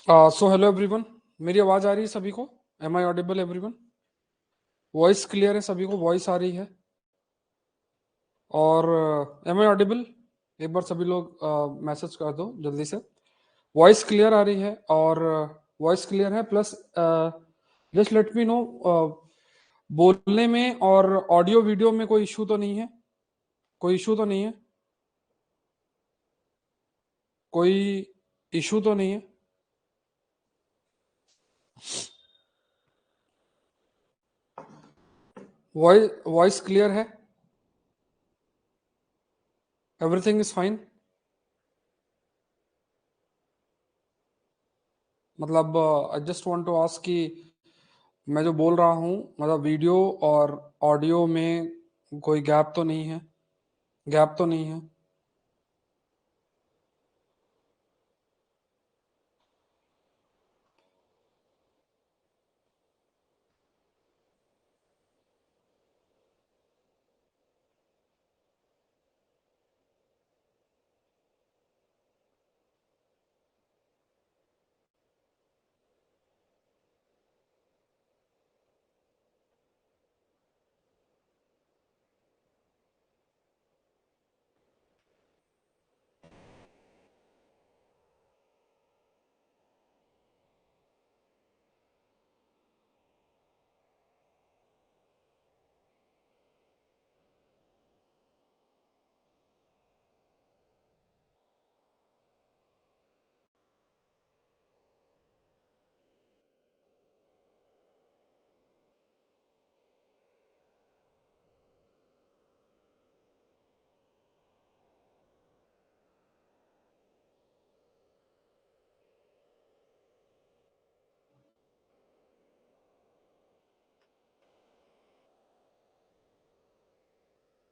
So hello everyone. मेरी आवाज आ रही है सभी को? Am I audible everyone? Voice clear है सभी को? वॉइस आ रही है? और एम आई ऑडिबल? एक बार सभी लोग मैसेज कर दो जल्दी से। वॉइस क्लियर आ रही है? और वॉइस क्लियर है plus just let me know, बोलने में और ऑडियो वीडियो में कोई इशू तो नहीं है? कोई इशू तो नहीं है? कोई इशू तो नहीं है? वॉइस वॉइस क्लियर है? Everything is fine? मतलब I just want to ask कि मैं जो बोल रहा हूँ, मतलब वीडियो और ऑडियो में कोई गैप तो नहीं है? गैप तो नहीं है?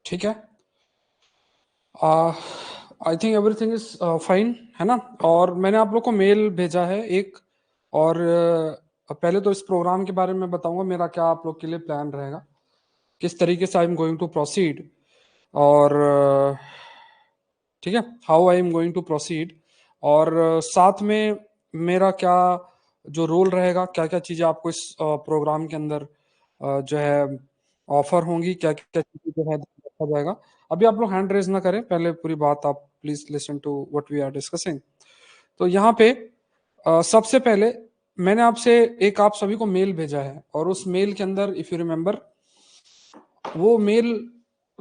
ठीक है। I think everything is fine, है ना? और मैंने आप लोग को मेल भेजा है एक। और पहले तो इस प्रोग्राम के बारे में बताऊंगा, मेरा क्या आप लोग के लिए प्लान रहेगा, किस तरीके से I am going to proceed. और ठीक है, how I am going to proceed. और साथ में मेरा क्या जो रोल रहेगा, क्या क्या चीज़ें आपको इस प्रोग्राम के अंदर जो है ऑफर होंगी, क्या क्या चीज़ें जो है देखा जाएगा। अभी आप लोग हैंड रेज ना करें, पहले पूरी बात आप please listen to what we are discussing. तो यहाँ पे सबसे पहले मैंने आपसे एक आप सभी को मेल भेजा है, और उस मेल के अंदर इफ यू रिमेम्बर, वो मेल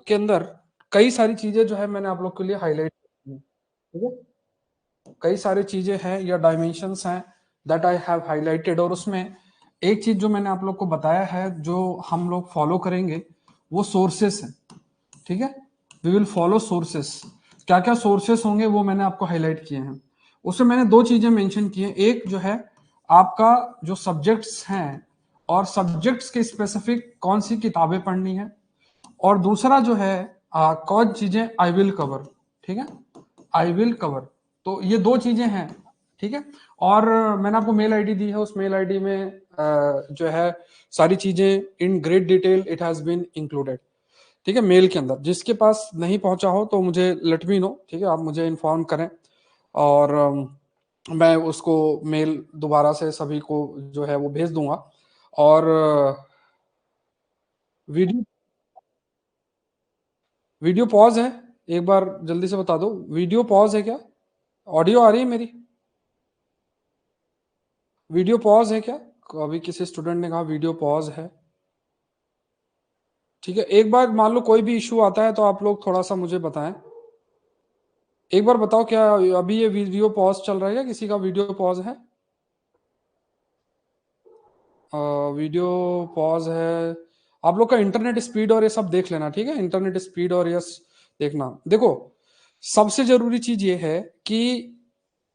के अंदर कई सारी चीजें जो है मैंने आप लोग के लिए हाईलाइट की हैं, ठीक है? कई सारी चीजें हैं या डायमेंशंस हैं दैट आई हैव हाईलाइटेड, और उसमें एक चीज जो मैंने आप लोग को बताया है जो हम लोग फॉलो करेंगे, वो सोर्सेस है। ठीक है, वी विल फॉलो सोर्सेस। क्या क्या सोर्सेस होंगे वो मैंने आपको हाईलाइट किए हैं। उसमें मैंने दो चीजें मेंशन की हैं। एक जो है आपका जो सब्जेक्ट्स हैं, और सब्जेक्ट्स के स्पेसिफिक कौन सी किताबें पढ़नी है, और दूसरा जो है कौन चीजें आई विल कवर। ठीक है, आई विल कवर। तो ये दो चीजें हैं, ठीक है। और मैंने आपको मेल आईडी दी है, उस मेल आईडी में जो है सारी चीजें in great detail it has been included. ठीक है, मेल के अंदर जिसके पास नहीं पहुंचा हो तो मुझे लेट मी नो, ठीक है, आप मुझे इन्फॉर्म करें। और मैं उसको मेल दोबारा से सभी को जो है वो भेज दूंगा। और वीडियो वीडियो पॉज है? एक बार जल्दी से बता दो, वीडियो पॉज है क्या? ऑडियो आ रही है मेरी? वीडियो पॉज है क्या? अभी किसी स्टूडेंट ने कहा वीडियो पॉज है। ठीक है, एक बार मान लो कोई भी इशू आता है तो आप लोग थोड़ा सा मुझे बताएं। एक बार बताओ, क्या अभी ये वीडियो पॉज चल रहा है? क्या किसी का वीडियो पॉज है? वीडियो पॉज है? आप लोग का इंटरनेट स्पीड और ये सब देख लेना, ठीक है? इंटरनेट स्पीड और यस देखना। देखो, सबसे जरूरी चीज ये है कि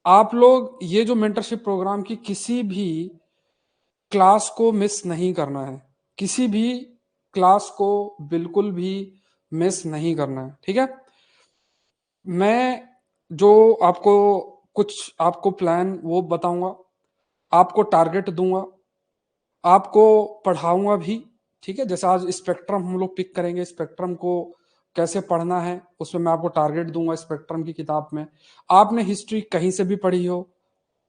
आप लोग ये जो मेंटरशिप प्रोग्राम की किसी भी क्लास को मिस नहीं करना है। किसी भी क्लास को बिल्कुल भी मिस नहीं करना है, ठीक है? मैं जो आपको कुछ आपको प्लान वो बताऊंगा, आपको टारगेट दूंगा, आपको पढ़ाऊंगा भी। ठीक है, जैसे आज स्पेक्ट्रम हम लोग पिक करेंगे, स्पेक्ट्रम को कैसे पढ़ना है उसमें मैं आपको टारगेट दूंगा स्पेक्ट्रम की किताब में। आपने हिस्ट्री कहीं से भी पढ़ी हो,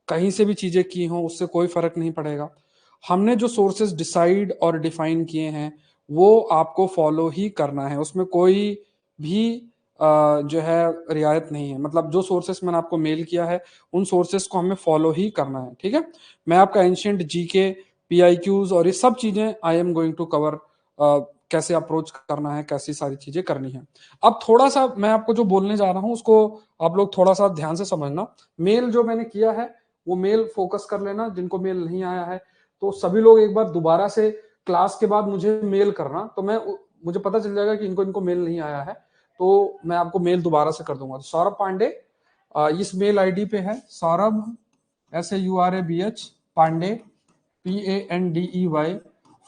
कहीं से भी चीजें की हों उससे कोई फर्क नहीं पड़ेगा। हमने जो सोर्सेज डिसाइड और डिफाइन किए हैं वो आपको फॉलो ही करना है, उसमें कोई भी जो है रियायत नहीं है। मतलब जो सोर्सेस मैंने आपको मेल किया है उन सोर्सेस को हमें फॉलो ही करना है, ठीक है। मैं आपका एंशियंट जीके, पीआईक्यूज और ये सब चीजें I am going to cover, कैसे अप्रोच करना है, कैसी सारी चीजें करनी है। अब थोड़ा सा मैं आपको जो बोलने जा रहा हूँ उसको आप लोग थोड़ा सा ध्यान से समझना। मेल जो मैंने किया है वो मेल फोकस कर लेना, जिनको मेल नहीं आया है तो सभी लोग एक बार दोबारा से क्लास के बाद मुझे मेल करना, तो मुझे पता चल जाएगा कि इनको इनको मेल नहीं आया है, तो मैं आपको मेल दोबारा से कर दूंगा। तो सौरभ पांडे इस मेल आईडी पे है, Saurabh SAURABH Pandey PANDEY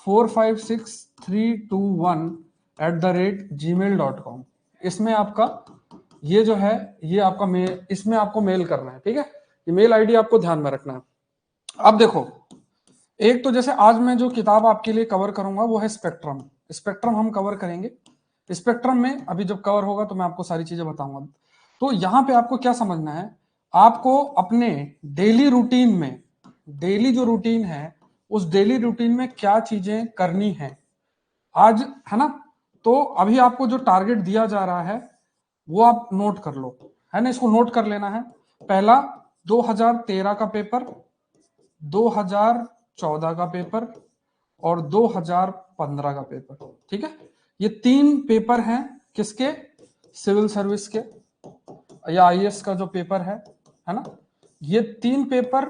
456321@gmail.com। इसमें आपका ये जो है ये आपका मेल, इसमें आपको मेल करना है, ठीक है। ये मेल आईडी आपको ध्यान में रखना है। अब देखो, एक तो जैसे आज मैं जो किताब आपके लिए कवर करूंगा वो है स्पेक्ट्रम। स्पेक्ट्रम हम कवर करेंगे। स्पेक्ट्रम में अभी जब कवर होगा तो मैं आपको सारी चीजें बताऊंगा। तो यहां पे आपको क्या समझना है, आपको अपने डेली रूटीन में, डेली जो रूटीन है उस डेली रूटीन में क्या चीजें करनी है आज, है ना। तो अभी आपको जो टारगेट दिया जा रहा है वो आप नोट कर लो, है ना। इसको नोट कर लेना है। पहला 2013 का पेपर, 2014 का पेपर और 2015 का पेपर, ठीक है। ये 3 पेपर हैं किसके, सिविल सर्विस के या आईएएस का जो पेपर है ना। ये 3 पेपर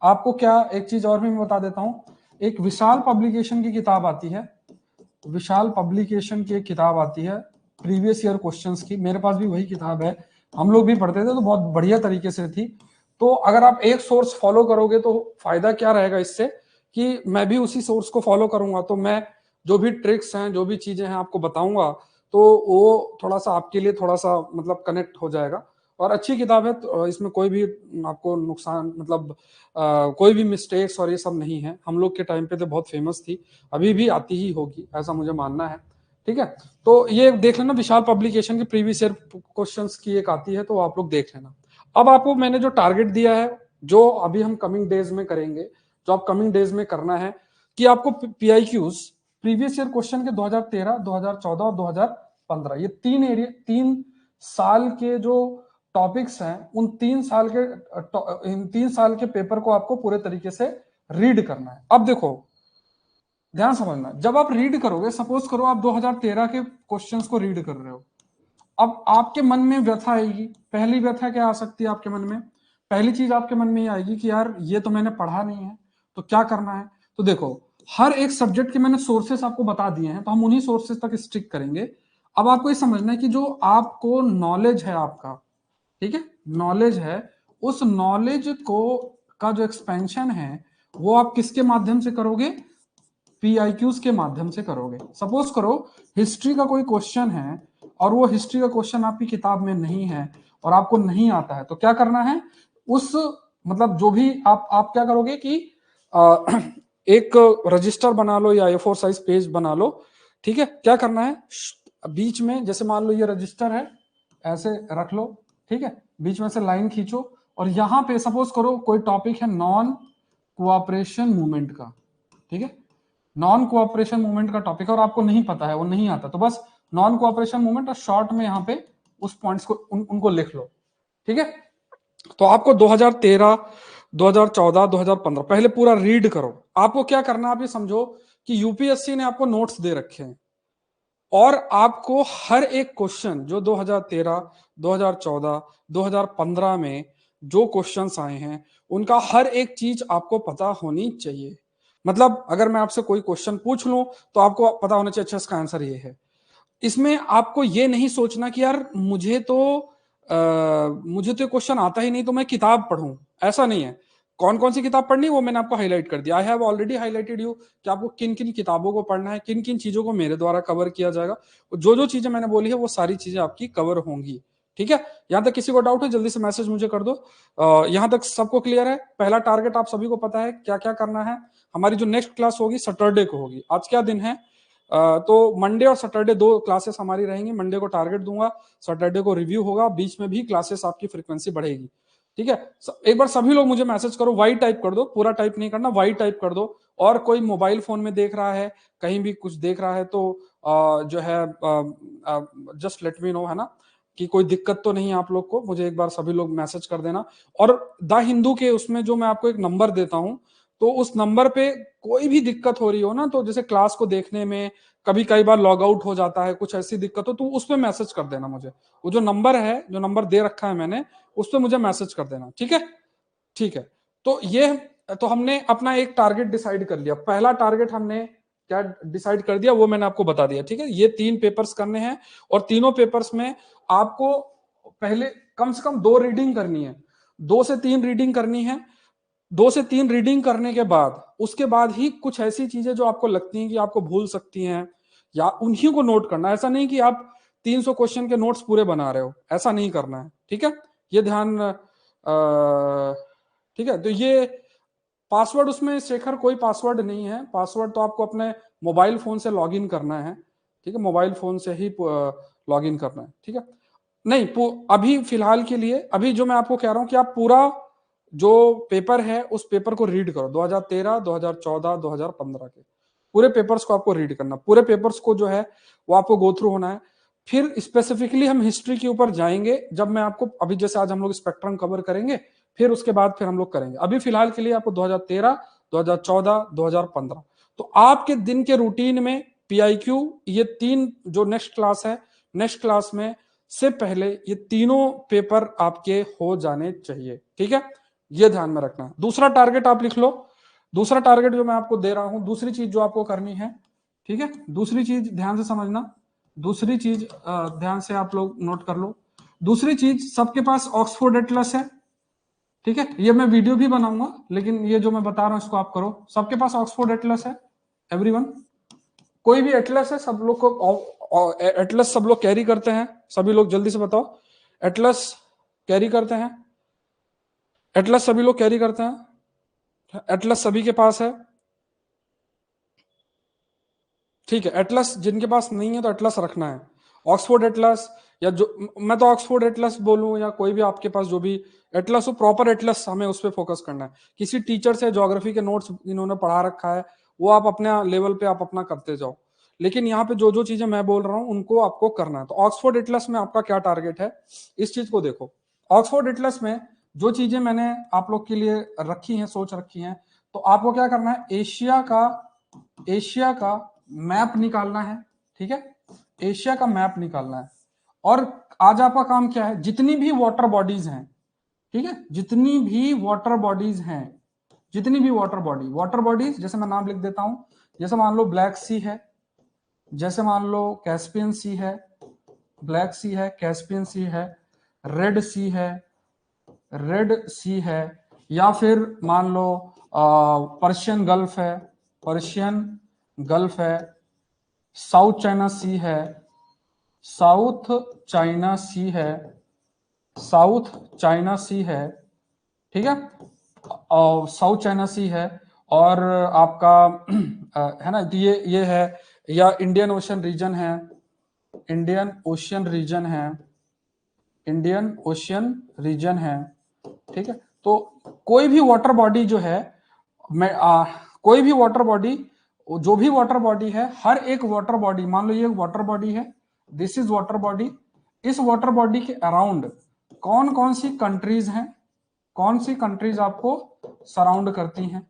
आपको क्या, एक चीज और भी मैं बता देता हूं, एक विशाल पब्लिकेशन की किताब आती है, विशाल पब्लिकेशन की एक किताब आती है प्रीवियस ईयर क्वेश्चंस की, मेरे पास भी वही किताब है, हम लोग भी पढ़ते थे तो बहुत बढ़िया तरीके से थी। तो अगर आप एक सोर्स फॉलो करोगे तो फायदा क्या रहेगा इससे, कि मैं भी उसी सोर्स को फॉलो करूंगा तो मैं जो भी ट्रिक्स हैं जो भी चीजें हैं आपको बताऊंगा, तो वो थोड़ा सा आपके लिए थोड़ा सा मतलब कनेक्ट हो जाएगा। और अच्छी किताब है, तो इसमें कोई भी आपको नुकसान मतलब कोई भी मिस्टेक्स और ये सब नहीं है। हम लोग के टाइम पे तो बहुत फेमस थी, अभी भी आती ही होगी ऐसा मुझे मानना है, ठीक है। तो ये देख लेना, विशाल पब्लिकेशन की प्रीवियस ईयर क्वेश्चंस की एक आती है तो आप लोग देख लेना। अब आपको मैंने जो टारगेट दिया है, जो अभी हम कमिंग डेज में करेंगे, जो आप कमिंग डेज में करना है कि आपको पीआईक्यूज प्रीवियस ईयर क्वेश्चन के 2013, 2014 और 2015 ये 3 साल के जो टॉपिक्स हैं उन 3 साल के पेपर को आपको पूरे तरीके से रीड करना है। अब देखो ध्यान समझना, जब आप रीड करोगे, सपोज करो आप 2013 के क्वेश्चंस को रीड कर रहे हो, अब आपके मन में व्यथा आएगी। पहली व्यथा क्या आ सकती है आपके मन में, पहली चीज आपके मन में ये आएगी कि यार ये तो मैंने पढ़ा नहीं है तो क्या करना है। तो देखो, हर एक सब्जेक्ट के मैंने सोर्सेस आपको बता दिए हैं तो हम उन्हीं सोर्सेस तक स्टिक करेंगे। अब आपको ये समझना है कि जो आपको नॉलेज है आपका, ठीक है, नॉलेज है, उस नॉलेज को का जो एक्सपेंशन है वो आप किसके माध्यम से करोगे, पीआईक्यूज के माध्यम से करोगे। सपोज करो हिस्ट्री का कोई क्वेश्चन है और वो हिस्ट्री का क्वेश्चन आपकी किताब में नहीं है और आपको नहीं आता है, तो क्या करना है, उस मतलब जो भी आप क्या करोगे कि एक रजिस्टर बना लो या A4 साइज पेज बना लो, ठीक है। क्या करना है, बीच में जैसे मान लो ये रजिस्टर है, ऐसे रख लो, ठीक है, बीच में से लाइन खींचो और यहां पे सपोज करो कोई टॉपिक है नॉन कोऑपरेशन मूवमेंट का, ठीक है, नॉन कोऑपरेशन मूवमेंट का टॉपिक और आपको नहीं पता है, वो नहीं आता, तो बस नॉन कोऑपरेशन मूवमेंट और शॉर्ट में यहाँ पे उस पॉइंट्स को उनको लिख लो, ठीक है। तो आपको 2013, 2014, 2015 पहले पूरा रीड करो। आपको क्या करना है, आप ये समझो कि यूपीएससी ने आपको नोट्स दे रखे हैं और आपको हर एक क्वेश्चन जो 2013, 2014, 2015 में जो क्वेश्चंस आए हैं उनका हर एक चीज आपको पता होनी चाहिए। मतलब अगर मैं आपसे कोई क्वेश्चन पूछ लूं तो आपको पता होना चाहिए अच्छा इसका आंसर ये है। इसमें आपको ये नहीं सोचना कि यार मुझे तो क्वेश्चन आता ही नहीं तो मैं किताब पढ़ूं, ऐसा नहीं है। कौन कौन सी किताब पढ़नी वो मैंने आपको हाईलाइट कर दिया, I have already highlighted you कि आपको किन किन किताबों को पढ़ना है, किन किन चीजों को मेरे द्वारा कवर किया जाएगा। जो जो चीजें मैंने बोली है वो सारी चीजें आपकी कवर होंगी, ठीक है। यहां तक किसी को डाउट है जल्दी से मैसेज मुझे कर दो। यहां तक सबको क्लियर है, पहला टारगेट आप सभी को पता है क्या क्या करना है। हमारी जो नेक्स्ट क्लास होगी सैटरडे को होगी, आज क्या दिन है, तो मंडे और सैटरडे 2 क्लासेस हमारी रहेंगी। मंडे को टारगेट दूंगा, सैटरडे को रिव्यू होगा, बीच में भी क्लासेस आपकी फ्रीक्वेंसी बढ़ेगी, ठीक है, एक बार सभी लोग मुझे मैसेज करो, वाई टाइप कर दो, पूरा टाइप नहीं करना, वाई टाइप कर दो। और कोई मोबाइल फोन में देख रहा है, कहीं भी कुछ देख रहा है तो जो है जस्ट लेट मी नो, है ना, कि कोई दिक्कत तो नहीं है आप लोग को, मुझे एक बार सभी लोग मैसेज कर देना। और द हिंदू के उसमें जो मैं आपको एक नंबर देता हूं, तो उस नंबर पे कोई भी दिक्कत हो रही हो ना, तो जैसे क्लास को देखने में कभी कई बार लॉग आउट हो जाता है, कुछ ऐसी दिक्कत हो, तो उस पर मैसेज कर देना मुझे। वो जो नंबर है, जो नंबर दे रखा है मैंने, उस पर मुझे मैसेज कर देना, ठीक है। ठीक है, तो ये, तो हमने अपना एक टारगेट डिसाइड कर लिया। पहला टारगेट हमने क्या डिसाइड कर दिया वो मैंने आपको बता दिया, ठीक है। ये 3 पेपर्स करने हैं, और तीनों पेपर्स में आपको पहले कम से कम 2 रीडिंग करनी है, 2 से 3 रीडिंग करनी है। 2 से 3 रीडिंग करने के बाद, उसके बाद ही कुछ ऐसी चीजें जो आपको लगती हैं कि आपको भूल सकती हैं, या उन्हीं को नोट करना। ऐसा नहीं कि आप 300 क्वेश्चन के नोट्स पूरे बना रहे हो, ऐसा नहीं करना है, ठीक है। ये ध्यान, ठीक है। तो ये पासवर्ड, उसमें शेखर कोई पासवर्ड नहीं है, पासवर्ड तो आपको अपने मोबाइल फोन से लॉगिन करना है, ठीक है, मोबाइल फोन से ही लॉगिन करना है, ठीक है। नहीं, अभी फिलहाल के लिए, अभी जो मैं आपको कह रहा हूं कि आप पूरा जो पेपर है उस पेपर को रीड करो, 2013, 2014, 2015 के पूरे पेपर्स को आपको रीड करना, पूरे पेपर्स को जो है वो आपको गो थ्रू होना है। फिर स्पेसिफिकली हम हिस्ट्री के ऊपर जाएंगे, जब मैं आपको, अभी जैसे आज हम लोग स्पेक्ट्रम कवर करेंगे, फिर उसके बाद फिर हम लोग करेंगे। अभी फिलहाल के लिए आपको 2013, 2014, 2015, तो आपके दिन के रूटीन में पीआईक्यू, ये 3 जो नेक्स्ट क्लास है, नेक्स्ट क्लास में से पहले ये तीनों पेपर आपके हो जाने चाहिए, ठीक है। ये ध्यान में रखना। दूसरा टारगेट आप लिख लो, दूसरा टारगेट जो मैं आपको दे रहा हूं, दूसरी चीज जो आपको करनी है, ठीक है, दूसरी चीज ध्यान से समझना, दूसरी चीज ध्यान से आप लोग नोट कर लो। दूसरी चीज, सबके पास ऑक्सफोर्ड एटलस है, ठीक है। ये मैं वीडियो भी बनाऊंगा, लेकिन ये जो मैं बता रहा हूं इसको आप करो। सबके पास ऑक्सफोर्ड एटलस है, एवरीवन, कोई भी एटलस है, सब लोग को एटलस सब लोग कैरी करते हैं, सभी लोग जल्दी से बताओ, एटलस कैरी करते हैं? एटलस सभी लोग कैरी करते हैं? एटलस सभी के पास है? ठीक है, एटलस जिनके पास नहीं है तो एटलस रखना है। ऑक्सफोर्ड एटलस, या जो मैं तो ऑक्सफोर्ड एटलस बोलूं, या कोई भी आपके पास जो भी एटलस हो, प्रॉपर एटलस, हमें उस पर फोकस करना है। किसी टीचर से ज्योग्राफी के नोट्स इन्होंने पढ़ा रखा है, वो आप अपने लेवल पे आप अपना करते जाओ, लेकिन यहाँ पे जो जो चीजें मैं बोल रहा हूँ उनको आपको करना है। तो ऑक्सफोर्ड एटलस में आपका क्या टारगेट है, इस चीज को देखो। ऑक्सफोर्ड एटलस में जो चीजें मैंने आप लोग के लिए रखी हैं, सोच रखी हैं, तो आपको क्या करना है, एशिया का मैप निकालना है, ठीक है, एशिया का मैप निकालना है। और आज आपका काम क्या है, जितनी भी वाटर बॉडीज हैं, ठीक है, जितनी भी वाटर बॉडीज हैं, जितनी भी वाटर बॉडीज, जैसे मैं नाम लिख देता हूं, जैसे मान लो ब्लैक सी है, जैसे मान लो कैस्पियन सी है, ब्लैक सी है, कैस्पियन सी है, रेड सी है, रेड सी है, या फिर मान लो पर्शियन गल्फ है, पर्शियन गल्फ है, साउथ चाइना सी है, साउथ चाइना सी है, साउथ चाइना सी है, ठीक है, और साउथ चाइना सी है, और आपका है ना, तो ये है, या इंडियन ओशन रीजन है, इंडियन ओशियन रीजन है, इंडियन ओशियन रीजन है, ठीक है। तो कोई भी वाटर बॉडी जो है, मैं कोई भी वाटर बॉडी, जो भी वाटर बॉडी है, हर एक वाटर बॉडी, मान लो ये वाटर बॉडी है, दिस इज वाटर बॉडी, इस वाटर बॉडी के अराउंड कौन कौन सी कंट्रीज हैं, कौन सी कंट्रीज आपको सराउंड करती हैं,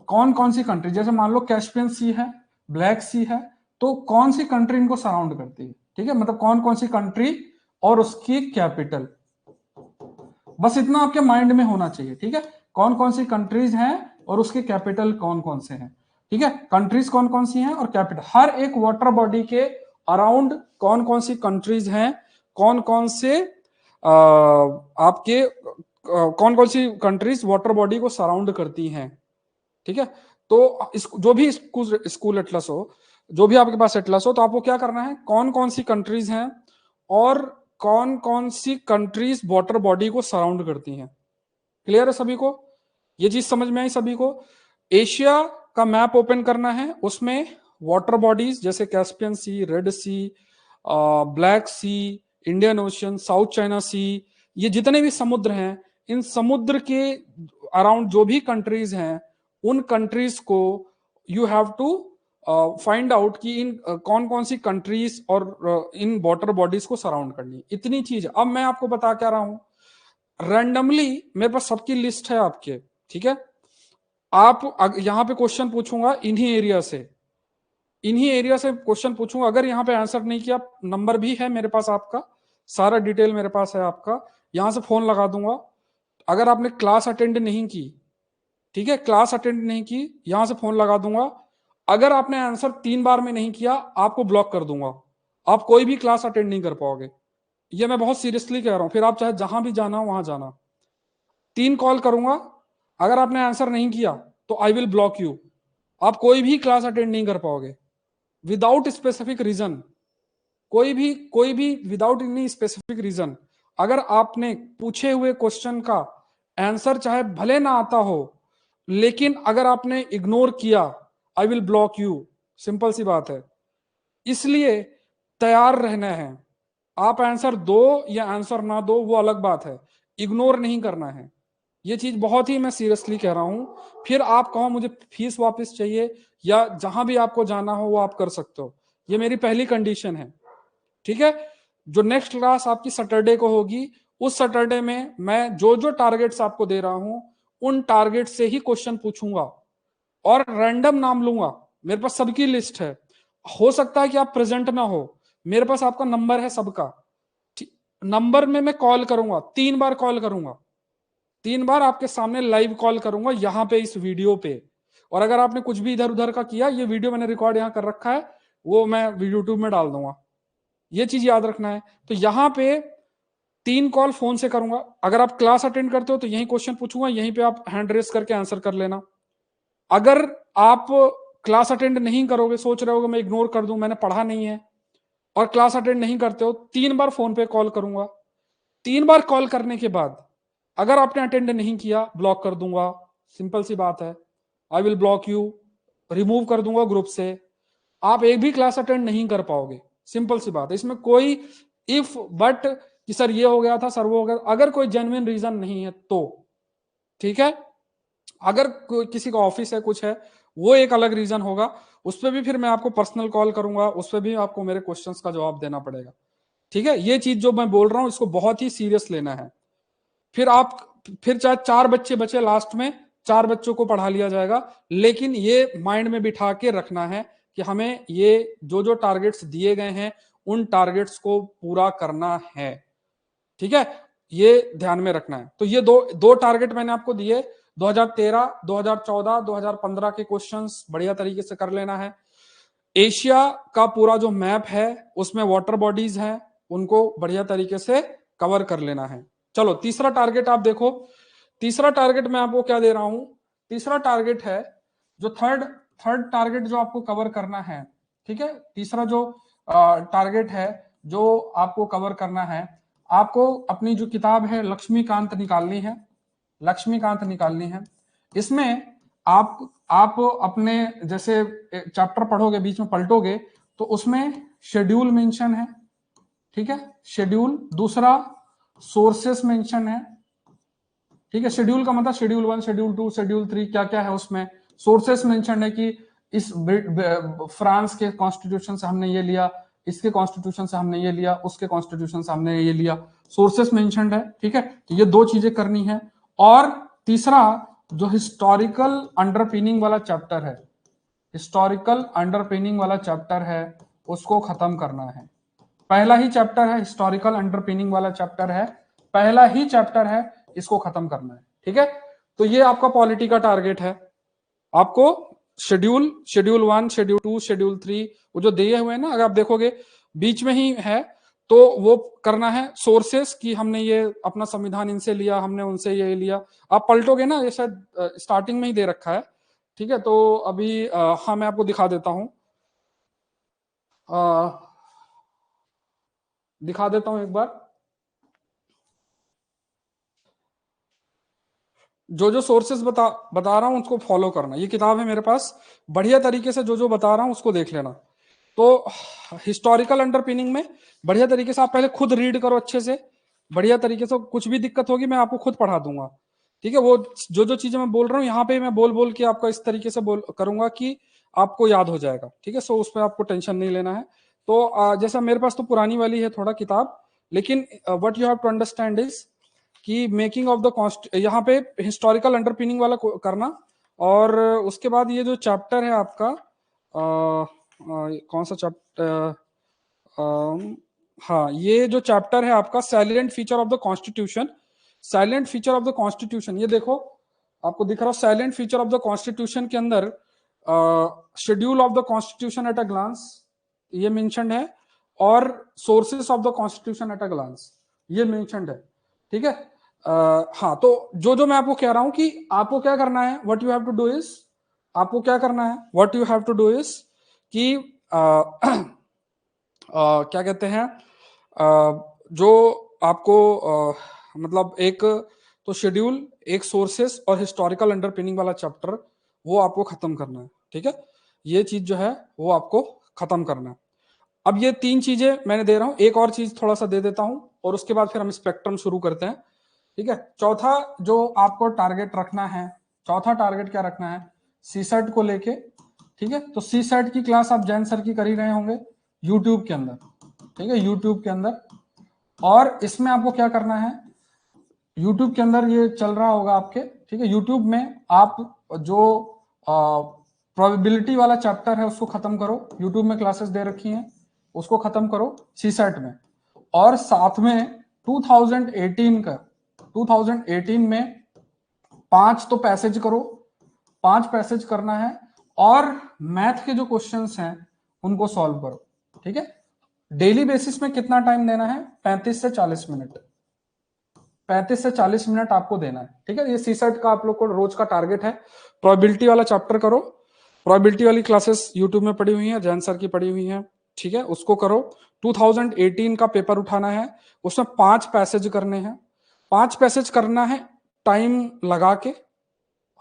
कौन कौन सी कंट्री, जैसे मान लो कैस्पियन सी है, ब्लैक सी है, तो कौन सी कंट्री इनको सराउंड करती है, ठीक है, मतलब कौन कौन सी कंट्री और उसकी कैपिटल, बस इतना आपके माइंड में होना चाहिए, ठीक है। कौन कौन सी कंट्रीज हैं और उसके कैपिटल कौन कौन से हैं, ठीक है, कंट्रीज कौन कौन सी हैं और कैपिटल, हर एक वाटर बॉडी के अराउंड कौन कौन सी कंट्रीज हैं, कौन कौन से आपके कौन कौन सी कंट्रीज वाटर बॉडी को सराउंड करती हैं, ठीक है। तो जो भी स्कूल एटलस हो, जो भी आपके पास एटलस हो, तो आपको क्या करना है, कौन कौन सी कंट्रीज हैं और कौन कौन सी कंट्रीज वाटर बॉडी को सराउंड करती हैं। क्लियर है सभी को, ये चीज समझ में आई सभी को। एशिया का मैप ओपन करना है, उसमें वाटर बॉडीज जैसे कैस्पियन सी, रेड सी, ब्लैक सी, इंडियन ओशन, साउथ चाइना सी, ये जितने भी समुद्र हैं, इन समुद्र के अराउंड जो भी कंट्रीज हैं, उन कंट्रीज को you have to find out कि इन कौन कौन सी कंट्रीज और इन वाटर बॉडीज को सराउंड करनी है। इतनी चीज। अब मैं आपको बता क्या रहा हूं, रैंडमली मेरे पास सबकी लिस्ट है आपके, ठीक है। आप यहां पे क्वेश्चन पूछूंगा इन्हीं एरिया से क्वेश्चन पूछूंगा। अगर यहाँ पे आंसर नहीं किया, नंबर भी है मेरे पास आपका, सारा डिटेल मेरे पास है आपका, यहां से फोन लगा दूंगा। अगर आपने क्लास अटेंड नहीं की, ठीक है, क्लास अटेंड नहीं की, यहां से फोन लगा दूंगा। अगर आपने आंसर 3 बार में नहीं किया, आपको ब्लॉक कर दूंगा, आप कोई भी क्लास अटेंड नहीं कर पाओगे। ये मैं बहुत सीरियसली कह रहा हूं। फिर आप चाहे जहां भी जाना हो वहां जाना। 3 कॉल करूंगा, अगर आपने आंसर नहीं किया तो आई विल ब्लॉक यू। आप कोई भी क्लास अटेंड नहीं कर पाओगे विदाउट स्पेसिफिक रीजन। कोई भी विदाउट एनी स्पेसिफिक रीजन। अगर आपने पूछे हुए क्वेश्चन का आंसर चाहे भले ना आता हो, लेकिन अगर आपने इग्नोर किया, I will block you. Simple सी बात है। इसलिए तैयार रहना है। आप आंसर दो या आंसर ना दो वो अलग बात है, इग्नोर नहीं करना है। ये चीज बहुत ही मैं सीरियसली कह रहा हूं। फिर आप कहो मुझे फीस वापस चाहिए, या जहां भी आपको जाना हो वो आप कर सकते हो। ये मेरी पहली कंडीशन है, ठीक है। जो नेक्स्ट क्लास आपकी सैटरडे को होगी, उस सैटरडे में मैं जो जो टारगेट्स आपको दे रहा हूं, उन टारगेट से ही क्वेश्चन पूछूंगा और रैंडम नाम लूंगा। मेरे पास सबकी लिस्ट है। हो सकता है कि आप प्रेजेंट ना हो, मेरे पास आपका नंबर है सबका। नंबर में मैं कॉल करूंगा, 3 बार कॉल करूंगा, 3 बार आपके सामने लाइव कॉल करूंगा यहाँ पे इस वीडियो पे। और अगर आपने कुछ भी इधर उधर का किया, ये वीडियो मैंने रिकॉर्ड यहाँ कर रखा है, वो मैं यूट्यूब में डाल दूंगा। ये चीज याद रखना है। तो यहाँ पे 3 कॉल फोन से करूंगा। अगर आप क्लास अटेंड करते हो तो यही क्वेश्चन पूछूंगा, यहीं पे आप हैंड रेस करके आंसर कर लेना। अगर आप क्लास अटेंड नहीं करोगे, सोच रहे हो मैं इग्नोर कर दूं, मैंने पढ़ा नहीं है, और क्लास अटेंड नहीं करते हो, 3 बार फोन पे कॉल करूंगा। 3 बार कॉल करने के बाद अगर आपने अटेंड नहीं किया, ब्लॉक कर दूंगा। सिंपल सी बात है। आई विल ब्लॉक यू, रिमूव कर दूंगा ग्रुप से। आप एक भी क्लास अटेंड नहीं कर पाओगे। सिंपल सी बात है। इसमें कोई इफ बट कि सर ये हो गया था, सर वो हो गया, अगर कोई जेन्युइन रीजन नहीं है तो ठीक है। अगर किसी का ऑफिस है, कुछ है, वो एक अलग रीजन होगा, उस पर भी फिर मैं आपको पर्सनल कॉल करूंगा, उस पर भी आपको मेरे क्वेश्चंस का जवाब देना पड़ेगा, ठीक है। ये चीज जो मैं बोल रहा हूं इसको बहुत ही सीरियस लेना है। फिर चाहे 4 बच्चे बचे, लास्ट में 4 बच्चों को पढ़ा लिया जाएगा, लेकिन ये माइंड में बिठा के रखना है कि हमें ये जो जो टारगेट्स दिए गए हैं, उन टारगेट्स को पूरा करना है, ठीक है। ये ध्यान में रखना है। तो ये दो दो टारगेट मैंने आपको दिए। 2013, 2014, 2015 के क्वेश्चंस बढ़िया तरीके से कर लेना है। एशिया का पूरा जो मैप है उसमें वाटर बॉडीज हैं, उनको बढ़िया तरीके से कवर कर लेना है। चलो तीसरा टारगेट आप देखो। तीसरा टारगेट मैं आपको क्या दे रहा हूं, तीसरा टारगेट है जो थर्ड टारगेट जो आपको कवर करना है, ठीक है। तीसरा जो टारगेट है जो आपको कवर करना है, आपको अपनी जो किताब है लक्ष्मीकांत निकालनी है। लक्ष्मीकांत निकालनी है। इसमें आप अपने जैसे चैप्टर पढ़ोगे, बीच में पलटोगे तो उसमें शेड्यूल मेंशन है, ठीक है, शेड्यूल। दूसरा सोर्सेस मेंशन है, ठीक है। शेड्यूल का मतलब शेड्यूल 1, शेड्यूल 2, शेड्यूल 3 क्या क्या है उसमें। सोर्सेस मेंशन है कि इस फ्रांस के कॉन्स्टिट्यूशन से हमने ये लिया, इसके कॉन्स्टिट्यूशन से हमने ये लिया, उसके कॉन्स्टिट्यूशन से हमने ये लिया। सोर्सेस मेंशनड है, ठीक है। तो ये 2 चीजें करनी है। और तीसरा जो हिस्टोरिकल अंडरपिनिंग वाला चैप्टर है, हिस्टोरिकल अंडरपिनिंग वाला चैप्टर है, उसको खत्म करना है। पहला ही चैप्टर है, हिस्टोरिकल अंडरपिनिंग वाला चैप्टर है, पहला ही चैप्टर है, इसको खत्म करना है, ठीक है। तो ये आपका पॉलिटी का टारगेट है। आपको शेड्यूल 1, शेड्यूल 2, शेड्यूल 3 वो जो दिए हुए हैं ना, अगर आप देखोगे बीच में ही है, तो वो करना है। सोर्सेस की हमने ये अपना संविधान इनसे लिया, हमने उनसे ये लिया। आप पलटोगे ना, ये शायद स्टार्टिंग में ही दे रखा है, ठीक है। तो अभी हाँ मैं आपको दिखा देता हूं, दिखा देता हूं एक बार। जो जो सोर्सेस बता रहा हूं उसको फॉलो करना। ये किताब है मेरे पास, बढ़िया तरीके से जो जो बता रहा हूं उसको देख लेना। तो हिस्टोरिकल अंडरपिनिंग में बढ़िया तरीके से आप पहले खुद रीड करो अच्छे से, बढ़िया तरीके से, कुछ भी दिक्कत होगी मैं आपको खुद पढ़ा दूंगा, ठीक है। वो जो जो चीजें मैं बोल रहा हूँ यहाँ पे मैं बोल बोल के आपका इस तरीके से बोल करूंगा कि आपको याद हो जाएगा, ठीक है। सो उस पर आपको टेंशन नहीं लेना है। तो जैसा मेरे पास तो पुरानी वाली है थोड़ा किताब, लेकिन what you have to understand is कि मेकिंग ऑफ द कॉन्स्ट, यहाँ पे हिस्टोरिकल अंडरपिनिंग वाला करना। और उसके बाद ये जो चैप्टर है आपका, कौन सा चैप्टर, हाँ, ये जो चैप्टर है आपका salient feature of the constitution, salient feature of the constitution, ये देखो आपको दिख रहा है salient feature of the constitution के अंदर schedule of the constitution at a glance ये मेंशन्ड है, और sources of the constitution at a glance ये मेंशन्ड है, ठीक है। हाँ, तो जो जो मैं आपको कह रहा हूं कि आपको क्या करना है, what you have to do is, आपको क्या करना है, what you have to do is कि क्या कहते हैं, जो आपको मतलब एक तो शेड्यूल, एक सोर्सेस और हिस्टोरिकल अंडरपिनिंग वाला चैप्टर वो आपको खत्म करना है, ठीक है। ये चीज जो है वो आपको खत्म करना है। अब ये तीन चीजें मैंने दे रहा हूं, एक और चीज थोड़ा सा दे देता हूं और उसके बाद फिर हम स्पेक्ट्रम शुरू करते हैं, ठीक है। चौथा जो आपको टारगेट रखना है, चौथा टारगेट क्या रखना है, सी सेट को लेके, ठीक है। तो सी सेट की क्लास आप जैन सर की कर ही रहे होंगे यूट्यूब के अंदर, ठीक है, यूट्यूब के अंदर। और इसमें आपको क्या करना है, यूट्यूब के अंदर ये चल रहा होगा आपके, ठीक है। यूट्यूब में आप जो प्रोबेबिलिटी वाला चैप्टर है उसको खत्म करो, यूट्यूब में क्लासेस दे रखी हैं, उसको खत्म करो सी सेट में। और साथ में 2018 में 5 तो पैसेज करो, 5 पैसेज करना है, और मैथ के जो क्वेश्चंस हैं उनको सॉल्व करो, ठीक है। डेली बेसिस में कितना टाइम देना है, 35 से 40 मिनट, 35 से 40 मिनट आपको देना है, ठीक है। ये सी सेट का आप लोग को रोज का टारगेट है। प्रोबेबिलिटी वाला चैप्टर करो, प्रोबेबिलिटी वाली क्लासेस यूट्यूब में पड़ी हुई है, जैन सर की पड़ी हुई है, ठीक है, उसको करो। 2018 का पेपर उठाना है, उसमें 5 पैसेज करने हैं, 5 पैसेज करना है टाइम लगा के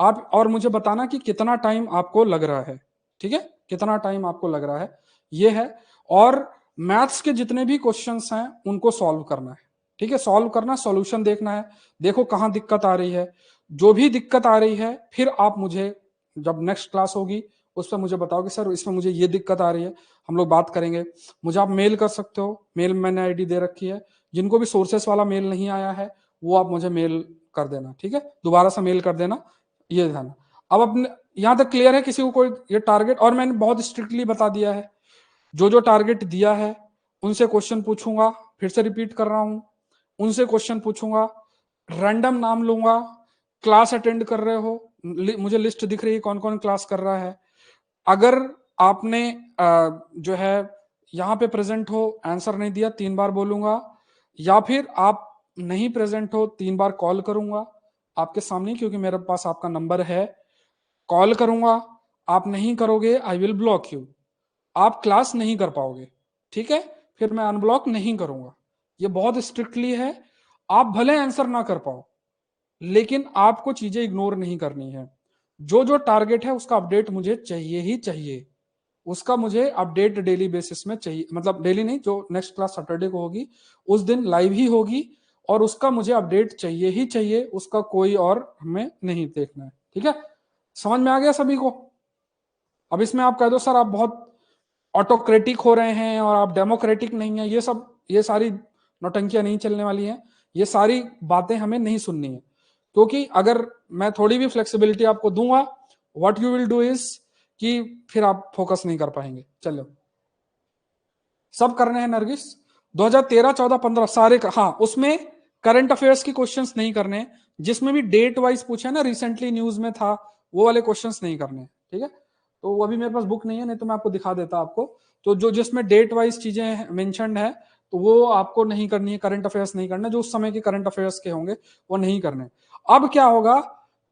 आप, और मुझे बताना कि कितना टाइम आपको लग रहा है, ठीक है, कितना टाइम आपको लग रहा है, ये है। और मैथ्स के जितने भी क्वेश्चंस हैं उनको सॉल्व करना है, ठीक है, सॉल्व करना, सॉल्यूशन देखना है, देखो कहाँ दिक्कत आ रही है, जो भी दिक्कत आ रही है फिर आप मुझे जब नेक्स्ट क्लास होगी उस पर मुझे बताओ कि सर इसमें मुझे ये दिक्कत आ रही है, हम लोग बात करेंगे। मुझे आप मेल कर सकते हो, मेल मैंने आईडी दे रखी है, जिनको भी सोर्सेस वाला मेल नहीं आया है वो आप मुझे मेल कर देना, ठीक है, दोबारा से मेल कर देना, ये ध्यान। अब अपने यहां तक क्लियर है किसी को कोई ये टारगेट, और मैंने बहुत स्ट्रिक्टली बता दिया है, जो जो टारगेट दिया है उनसे क्वेश्चन पूछूंगा, फिर से रिपीट कर रहा हूं, उनसे क्वेश्चन पूछूंगा, रैंडम नाम लूंगा, क्लास अटेंड कर रहे हो, मुझे लिस्ट दिख रही है कौन कौन क्लास कर रहा है। अगर आपने जो है यहाँ पे प्रेजेंट हो, आंसर नहीं दिया 3 बार बोलूंगा, या फिर आप नहीं प्रेजेंट हो 3 बार कॉल करूंगा आपके सामने, क्योंकि मेरे पास आपका नंबर है, कॉल करूंगा, आप नहीं करोगे आई विल ब्लॉक यू, आप क्लास नहीं कर पाओगे, ठीक है, फिर मैं अनब्लॉक नहीं करूंगा, ये बहुत स्ट्रिक्टली है। आप भले आंसर ना कर पाओ लेकिन आपको चीजें इग्नोर नहीं करनी है, जो जो टारगेट है उसका अपडेट मुझे चाहिए ही चाहिए, उसका मुझे अपडेट डेली बेसिस में चाहिए, मतलब डेली नहीं, जो नेक्स्ट क्लास सैटरडे को होगी उस दिन लाइव ही होगी, और उसका मुझे अपडेट चाहिए ही चाहिए, उसका कोई और हमें नहीं देखना है, ठीक है। समझ में आ गया सभी को। अब इसमें आप कह दो सर आप बहुत ऑटोक्रेटिक हो रहे हैं और आप डेमोक्रेटिक नहीं है, ये सब, ये सारी नौटंकियां नहीं चलने वाली हैं, ये सारी बातें हमें नहीं सुननी है, क्योंकि अगर मैं थोड़ी भी फ्लेक्सिबिलिटी आपको दूंगा what you will do is कि फिर आप फोकस नहीं कर पाएंगे। चलो सब करने हैं नरगिस, 2013 14 15 सारे हाँ, उसमें करंट अफेयर्स की क्वेश्चंस नहीं करने, जिसमें भी डेट वाइज पूछे ना, रिसेंटली न्यूज में था, वो वाले क्वेश्चंस नहीं करने, ठीक है। तो वो अभी मेरे पास बुक नहीं है, नहीं तो मैं आपको दिखा देता आपको। तो जो जिसमें डेट वाइज चीजें मेंशन्ड है तो वो आपको नहीं करनी है, करंट अफेयर्स नहीं करना, जो उस समय के करंट अफेयर्स के होंगे वो नहीं करने। अब क्या होगा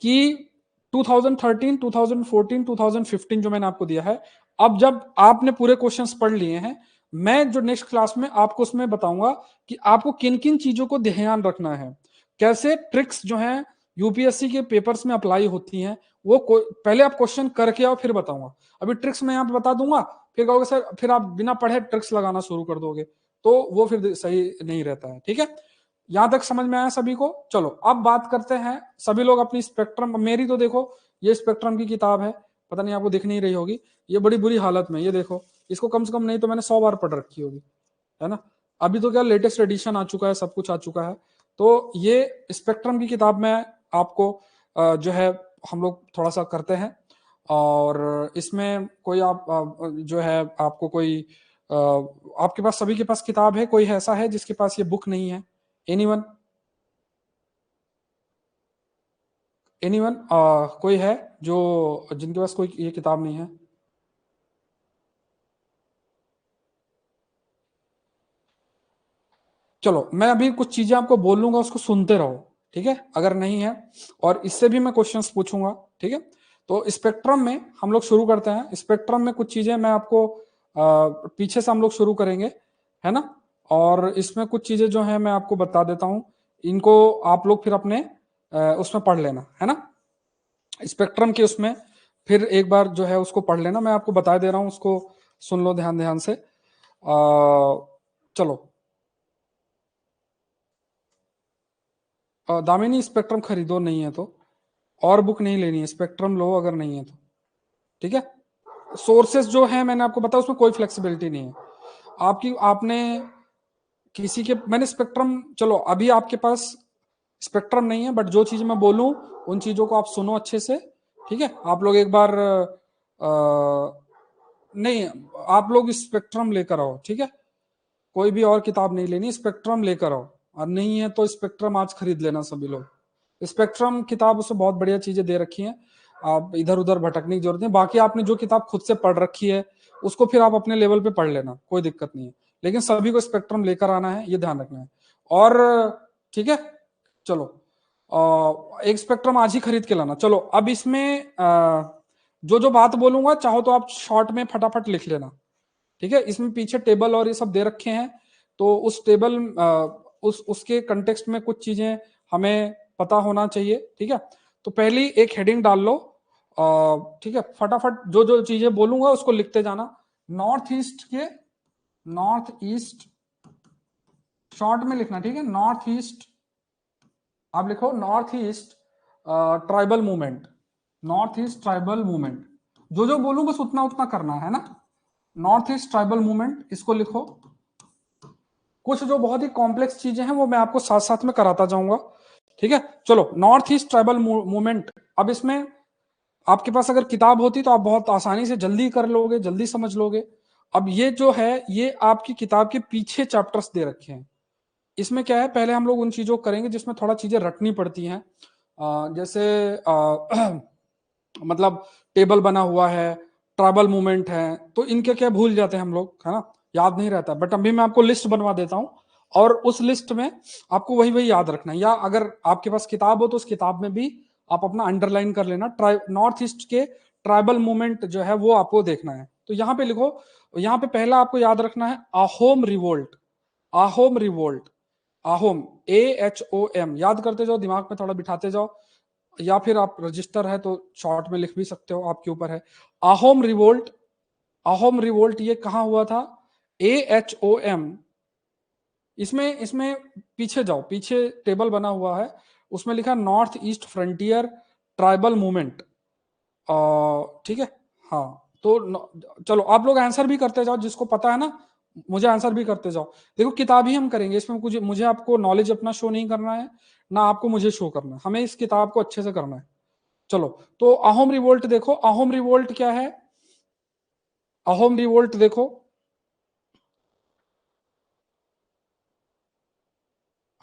कि 2013 2014 2015 जो मैंने आपको दिया है, अब जब आपने पूरे क्वेश्चंस पढ़ लिए हैं, मैं जो नेक्स्ट क्लास में आपको उसमें बताऊंगा कि आपको किन किन चीजों को ध्यान रखना है, कैसे ट्रिक्स जो हैं यूपीएससी के पेपर्स में अप्लाई होती हैं, वो पहले आप क्वेश्चन करके आओ फिर बताऊंगा। अभी ट्रिक्स मैं यहाँ पे बता दूंगा, फिर कहोगे सर फिर आप बिना पढ़े ट्रिक्स लगाना शुरू कर दोगे, तो वो फिर सही नहीं रहता है, ठीक है। यहां तक समझ में आया सभी को? चलो अब बात करते हैं, सभी लोग अपनी स्पेक्ट्रम, मेरी तो देखो ये स्पेक्ट्रम की किताब है, पता नहीं आपको दिख नहीं रही होगी, ये बड़ी बुरी हालत में, ये देखो, इसको कम से कम नहीं तो मैंने 100 बार पढ़ रखी होगी, है ना। अभी तो क्या लेटेस्ट एडिशन आ चुका है, सब कुछ आ चुका है। तो ये स्पेक्ट्रम की किताब में आपको जो है हम लोग थोड़ा सा करते हैं, और इसमें कोई आप जो है आपको कोई आपके पास, सभी के पास किताब है, कोई ऐसा है जिसके पास ये बुक नहीं है? एनीवन? एनीवन? कोई है जो, जिनके पास कोई ये किताब नहीं है? चलो मैं अभी कुछ चीजें आपको बोलूंगा, उसको सुनते रहो, ठीक है, अगर नहीं है, और इससे भी मैं क्वेश्चंस पूछूंगा, ठीक है। तो स्पेक्ट्रम में हम लोग शुरू करते हैं। स्पेक्ट्रम में कुछ चीजें मैं आपको पीछे से हम लोग शुरू करेंगे, है ना। और इसमें कुछ चीजें जो है मैं आपको बता देता हूं, इनको आप लोग फिर अपने उसमें पढ़ लेना, है ना, स्पेक्ट्रम के उसमें फिर एक बार जो है उसको पढ़ लेना, मैं आपको बता दे रहा हूं, उसको सुन लो ध्यान ध्यान से। चलो, दामिनी स्पेक्ट्रम खरीदो नहीं है तो, और बुक नहीं लेनी है, स्पेक्ट्रम लो अगर नहीं है तो, ठीक है। सोर्सेस जो है मैंने आपको बताया, उसमें कोई फ्लेक्सिबिलिटी नहीं है आपकी, आपने किसी के, मैंने स्पेक्ट्रम, चलो अभी आपके पास स्पेक्ट्रम नहीं है, बट जो चीज मैं बोलूं उन चीजों को आप सुनो अच्छे से, ठीक है। आप लोग एक बार नहीं, आप लोग स्पेक्ट्रम लेकर आओ, ठीक है, कोई भी और किताब नहीं लेनी, स्पेक्ट्रम लेकर आओ, और नहीं है तो स्पेक्ट्रम आज खरीद लेना सभी लोग। स्पेक्ट्रम किताब उसमें बहुत बढ़िया चीजें दे रखी हैं, आप इधर उधर भटकने की जरूरत नहीं। बाकी आपने जो किताब खुद से पढ़ रखी है उसको फिर आप अपने लेवल पे पढ़ लेना, कोई दिक्कत नहीं है, लेकिन सभी को स्पेक्ट्रम लेकर आना है, ये ध्यान रखना है। और ठीक है, चलो एक स्पेक्ट्रम आज ही खरीद के लाना। चलो अब इसमें जो जो बात बोलूंगा चाहो तो आप शॉर्ट में फटाफट लिख लेना, ठीक है। इसमें पीछे टेबल और ये सब दे रखे हैं, तो उस टेबल उसके कंटेक्स्ट में कुछ चीजें हमें पता होना चाहिए, ठीक है। तो पहली एक हेडिंग डाल लो, ठीक है, फटाफट जो जो चीजें बोलूंगा उसको लिखते जाना। नॉर्थ ईस्ट के, नॉर्थ ईस्ट शॉर्ट में लिखना, ठीक है, नॉर्थ ईस्ट, आप लिखो north east tribal movement, north east tribal movement, जो जो बोलूं बस उतना उतना करना है ना। नॉर्थ ईस्ट ट्राइबल मूवमेंट, इसको लिखो। कुछ जो बहुत ही कॉम्प्लेक्स चीजें हैं वो मैं आपको साथ साथ में कराता जाऊंगा, ठीक है। चलो नॉर्थ ईस्ट ट्राइबल मूवमेंट, अब इसमें आपके पास अगर किताब होती तो आप बहुत आसानी से जल्दी कर लोगे, जल्दी समझ लोगे। अब ये जो है ये आपकी किताब के पीछे चैप्टर्स दे रखे हैं। इसमें क्या है, पहले हम लोग उन चीजों को करेंगे जिसमें थोड़ा चीजें रटनी पड़ती हैं, जैसे मतलब टेबल बना हुआ है, ट्राइबल मूवमेंट है, तो इनके क्या भूल जाते हैं हम लोग, है ना, याद नहीं रहता। बट अभी मैं आपको लिस्ट बनवा देता हूँ, और उस लिस्ट में आपको वही वही याद रखना है, या अगर आपके पास किताब हो तो उस किताब में भी आप अपना अंडरलाइन कर लेना। नॉर्थ ईस्ट के ट्राइबल मूवमेंट जो है वो आपको देखना है, तो यहाँ पे लिखो। यहाँ पे पहला आपको याद रखना है Ahom revolt, Ahom revolt, Ahom, AHOM, याद करते जाओ, दिमाग में थोड़ा बिठाते जाओ, या फिर आप रजिस्टर है तो शॉर्ट में लिख भी सकते हो, आपके ऊपर है। आहोम रिवोल्ट, आहोम रिवोल्ट ये कहाँ हुआ था? AHOM, इसमें इसमें पीछे जाओ, पीछे टेबल बना हुआ है, उसमें लिखा north east frontier tribal movement, ठीक है। हाँ, तो चलो आप लोग आंसर भी करते जाओ, जिसको पता है ना मुझे आंसर भी करते जाओ। देखो किताब ही हम करेंगे, इसमें कुछ मुझे आपको नॉलेज अपना शो नहीं करना है, ना आपको मुझे शो करना है, हमें इस किताब को अच्छे से करना है। चलो, तो अहोम रिवोल्ट देखो, अहोम रिवोल्ट क्या है, अहोम रिवोल्ट देखो।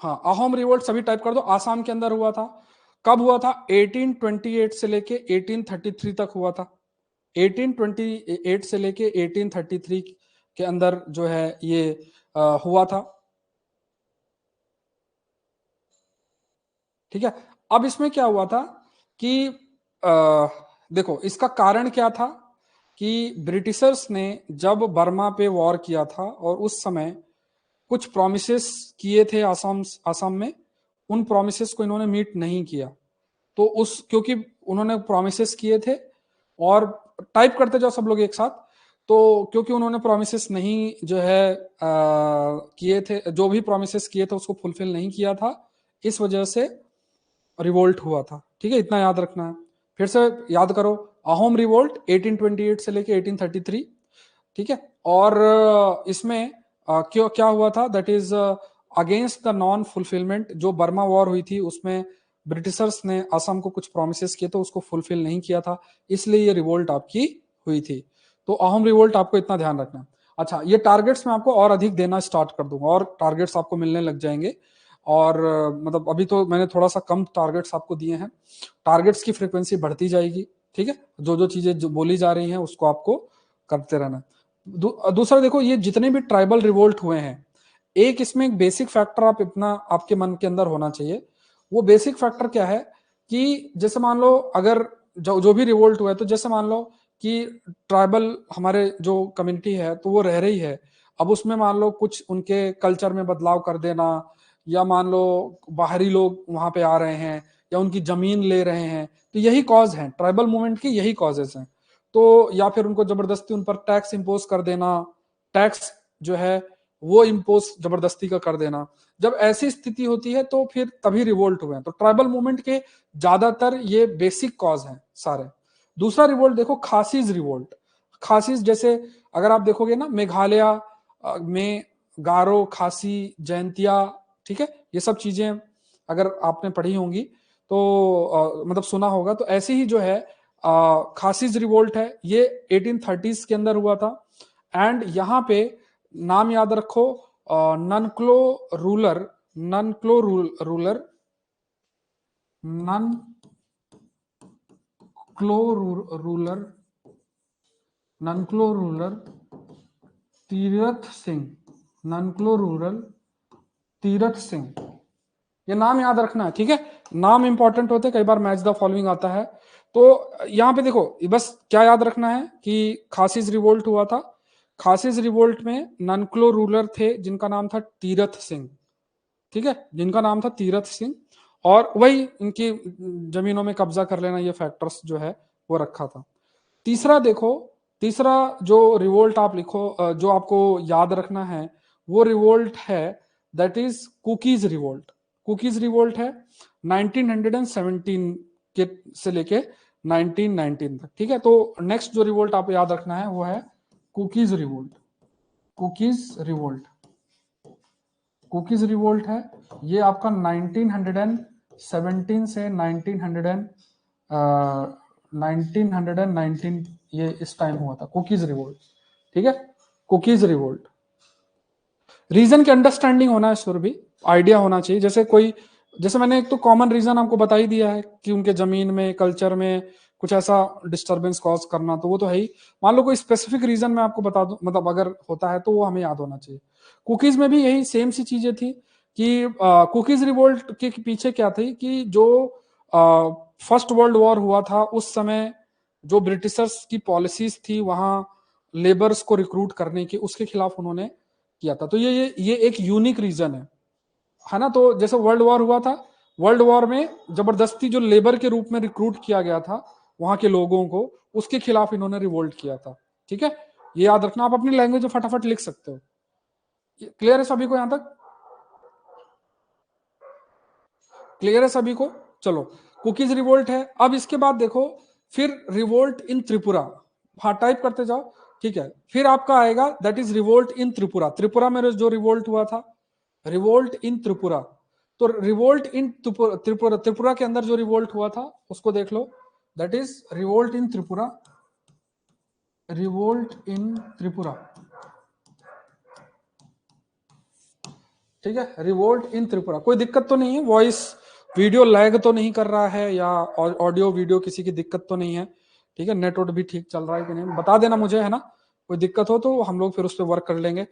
हाँ, अहोम रिवोल्ट सभी टाइप कर दो, आसाम के अंदर हुआ था। कब हुआ था? 1828 से लेके 1833 तक हुआ था। 1828 से लेके 1833 के अंदर जो है ये हुआ था, ठीक है। अब इसमें क्या हुआ था कि देखो इसका कारण क्या था, कि ब्रिटिशर्स ने जब बर्मा पे वॉर किया था और उस समय कुछ प्रोमिसेस किए थे आसाम, आसाम में, उन प्रोमिसेस को इन्होंने मीट नहीं किया। तो उस, क्योंकि उन्होंने प्रोमिसेस किए थे, और टाइप करते जाओ सब लोग एक साथ, तो क्योंकि उन्होंने प्रोमिसेस नहीं जो है किए थे, जो भी प्रोमिसेस किए थे उसको फुलफिल नहीं किया था, इस वजह से रिवोल्ट हुआ था। ठीक है, इतना याद रखना है। फिर से याद करो, अहोम रिवोल्ट 1828 से लेके 1833। ठीक है, और इसमें क्यों क्या हुआ था, that is against the non fulfilment. जो बर्मा वॉर हुई थी उसमें ब्रिटिशर्स ने असम को कुछ प्रोमिस किए तो उसको फुलफिल नहीं किया था, इसलिए ये रिवोल्ट आपकी हुई थी। तो अहोम रिवोल्ट आपको इतना ध्यान रखना है। अच्छा, ये टारगेट्स मैं आपको और अधिक देना स्टार्ट कर दूंगा, और टारगेट्स आपको मिलने लग जाएंगे। और मतलब अभी तो मैंने थोड़ा सा कम टारगेट्स आपको दिए हैं, टारगेट्स की फ्रीक्वेंसी बढ़ती जाएगी। ठीक है, जो जो चीजें जो बोली जा रही हैं उसको आपको करते रहना। दूसरा देखो, ये जितने भी ट्राइबल रिवोल्ट हुए हैं, एक इसमें एक बेसिक फैक्टर आप इतना आपके मन के अंदर होना चाहिए। वो बेसिक फैक्टर क्या है कि जैसे मान लो अगर जो भी रिवोल्ट हुआ है, तो जैसे मान लो कि ट्राइबल हमारे जो कम्युनिटी है तो वो रह रही है, अब उसमें मान लो कुछ उनके कल्चर में बदलाव कर देना, या मान लो बाहरी लोग वहां पे आ रहे हैं या उनकी जमीन ले रहे हैं, तो यही कॉज है ट्राइबल मूवमेंट की, यही कॉजेस हैं। तो या फिर उनको जबरदस्ती उन पर टैक्स इंपोज कर देना, टैक्स जो है वो इंपोज जबरदस्ती का कर देना। जब ऐसी स्थिति होती है तो फिर तभी रिवोल्ट हुए हैं। तो ट्राइबल मूवमेंट के ज्यादातर ये बेसिक कॉज हैं सारे। दूसरा रिवोल्ट देखो, खासीज रिवोल्ट। खासीज जैसे अगर आप देखोगे ना, मेघालय में गारो, खासी, जयंतिया, ठीक है, ये सब चीजें अगर आपने पढ़ी होंगी तो मतलब सुना होगा, तो ऐसे ही जो है खासीज रिवोल्ट है, ये 1830s के अंदर हुआ था। एंड यहाँ पे नाम याद रखो, Nongkhlaw ruler, Nongkhlaw ruler, Nongkhlaw ruler, Nongkhlaw ruler Tirath Singh, Nongkhlaw rural Tirath Singh, ये नाम याद रखना है। ठीक है, नाम इंपॉर्टेंट होते हैं, कई बार मैच द फॉलोइंग आता है। तो यहाँ पे देखो, बस क्या याद रखना है कि खासीज रिवोल्ट हुआ था। खासीज रिवोल्ट में ननक्लो रूलर थे जिनका नाम था तीरथ सिंह। ठीक है, जिनका नाम था तीरथ सिंह, और वही इनकी जमीनों में कब्जा कर लेना, ये फैक्टर्स जो है वो रखा था। तीसरा देखो, तीसरा जो रिवोल्ट आप लिखो, जो आपको याद रखना है, वो रिवोल्ट है that is cookies revolt. Cookies revolt है 1917 के से लेके 1919 तक। ठीक है, तो नेक्स्ट जो रिवोल्ट आप याद रखना है वो है cookies revolt. Cookies revolt, cookies revolt है, ये आपका 1917 से 1919 ये इस टाइम हुआ था, कुकीज रिवोल्ट। ठीक है, कुकीज रिवोल्ट। रीजन की अंडरस्टैंडिंग होना है शुरू भी, आइडिया होना चाहिए। जैसे कोई, जैसे मैंने एक तो कॉमन रीजन आपको बता ही दिया है कि उनके जमीन में, कल्चर में कुछ ऐसा डिस्टरबेंस कॉज करना, तो वो तो है ही। मान लो कोई स्पेसिफिक रीजन मैं आपको बता दूं, मतलब अगर होता है तो वो हमें याद होना चाहिए। कुकीज में भी यही सेम सी चीजें थी कि कुकीज रिवोल्ट के पीछे क्या थी कि जो फर्स्ट वर्ल्ड वॉर हुआ था उस समय जो ब्रिटिशर्स की पॉलिसीज थी वहां लेबर्स को रिक्रूट करने की, उसके खिलाफ उन्होंने किया था। तो ये एक यूनिक रीजन है ना। तो जैसे वर्ल्ड वॉर हुआ था, वर्ल्ड वॉर में जबरदस्ती जो लेबर के रूप में रिक्रूट किया गया था वहां के लोगों को, उसके खिलाफ इन्होंने रिवोल्ट किया था। ठीक है, ये याद रखना। आप अपनी लैंग्वेज में फटाफट लिख सकते हो। क्लियर है सभी को? यहां तक क्लियर है सभी को? चलो, कुकीज रिवोल्ट है। अब इसके बाद देखो, फिर रिवोल्ट इन त्रिपुरा। हाँ, टाइप करते जाओ। ठीक है, फिर आपका आएगा that is revolt in Tripura. Tripura में जो रिवोल्ट हुआ था, रिवोल्ट इन त्रिपुरा। तो रिवोल्ट इन त्रिपुरा, त्रिपुरा के अंदर जो रिवोल्ट हुआ था उसको देख लो, that is revolt in Tripura, revolt in Tripura. ठीक है, रिवोल्ट इन त्रिपुरा। कोई दिक्कत तो नहीं है? वॉइस वीडियो लैग तो नहीं कर रहा है, या ऑडियो वीडियो किसी की दिक्कत तो नहीं है? ठीक है, नेटवर्क भी ठीक चल रहा है कि नहीं, बता देना मुझे, है ना। कोई दिक्कत हो तो हम लोग फिर उस पर वर्क कर लेंगे।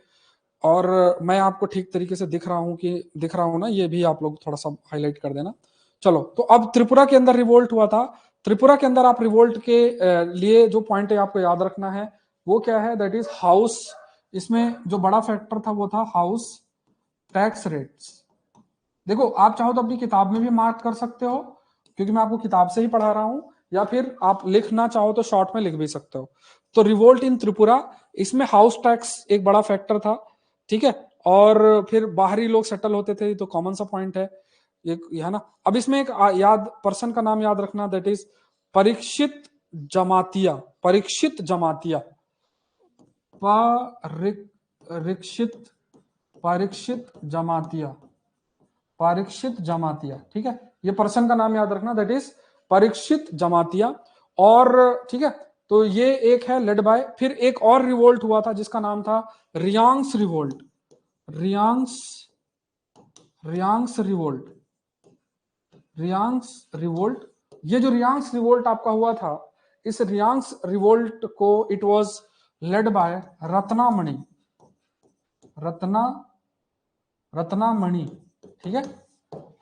और मैं आपको ठीक तरीके से दिख रहा हूँ ना, ये भी आप लोग थोड़ा सा हाईलाइट कर देना। चलो, तो अब त्रिपुरा के अंदर रिवोल्ट हुआ था। त्रिपुरा के अंदर आप रिवोल्ट के लिए जो पॉइंट है आपको याद रखना है वो क्या है, दैट इज हाउस। इसमें जो बड़ा फैक्टर था वो था हाउस टैक्स रेट्स। देखो, आप चाहो तो अपनी किताब में भी मार्क कर सकते हो, क्योंकि मैं आपको किताब से ही पढ़ा रहा हूं, या फिर आप लिखना चाहो तो शॉर्ट में लिख भी सकते हो। तो रिवोल्ट इन त्रिपुरा इसमें हाउस टैक्स एक बड़ा फैक्टर था, ठीक है, और फिर बाहरी लोग सेटल होते थे, तो कॉमन सा पॉइंट है ये है ना। अब इसमें एक याद पर्सन का नाम याद रखना, दैट इज परीक्षित जमातिया। परीक्षित जमातिया, परीक्षित परीक्षित जमातिया, परीक्षित जमातिया, ठीक है, ये पर्सन का नाम याद रखना, दैट इज परीक्षित जमातिया। और ठीक है, तो ये एक है लेड बाय। फिर एक और रिवोल्ट हुआ था जिसका नाम था Riangs revolt. Riangs Riangs revolt, Riangs revolt. ये जो रियांग्स रिवोल्ट आपका हुआ था, इस रियांग्स रिवोल्ट को it was led by Ratnamani, Ratnamani, ठीक है,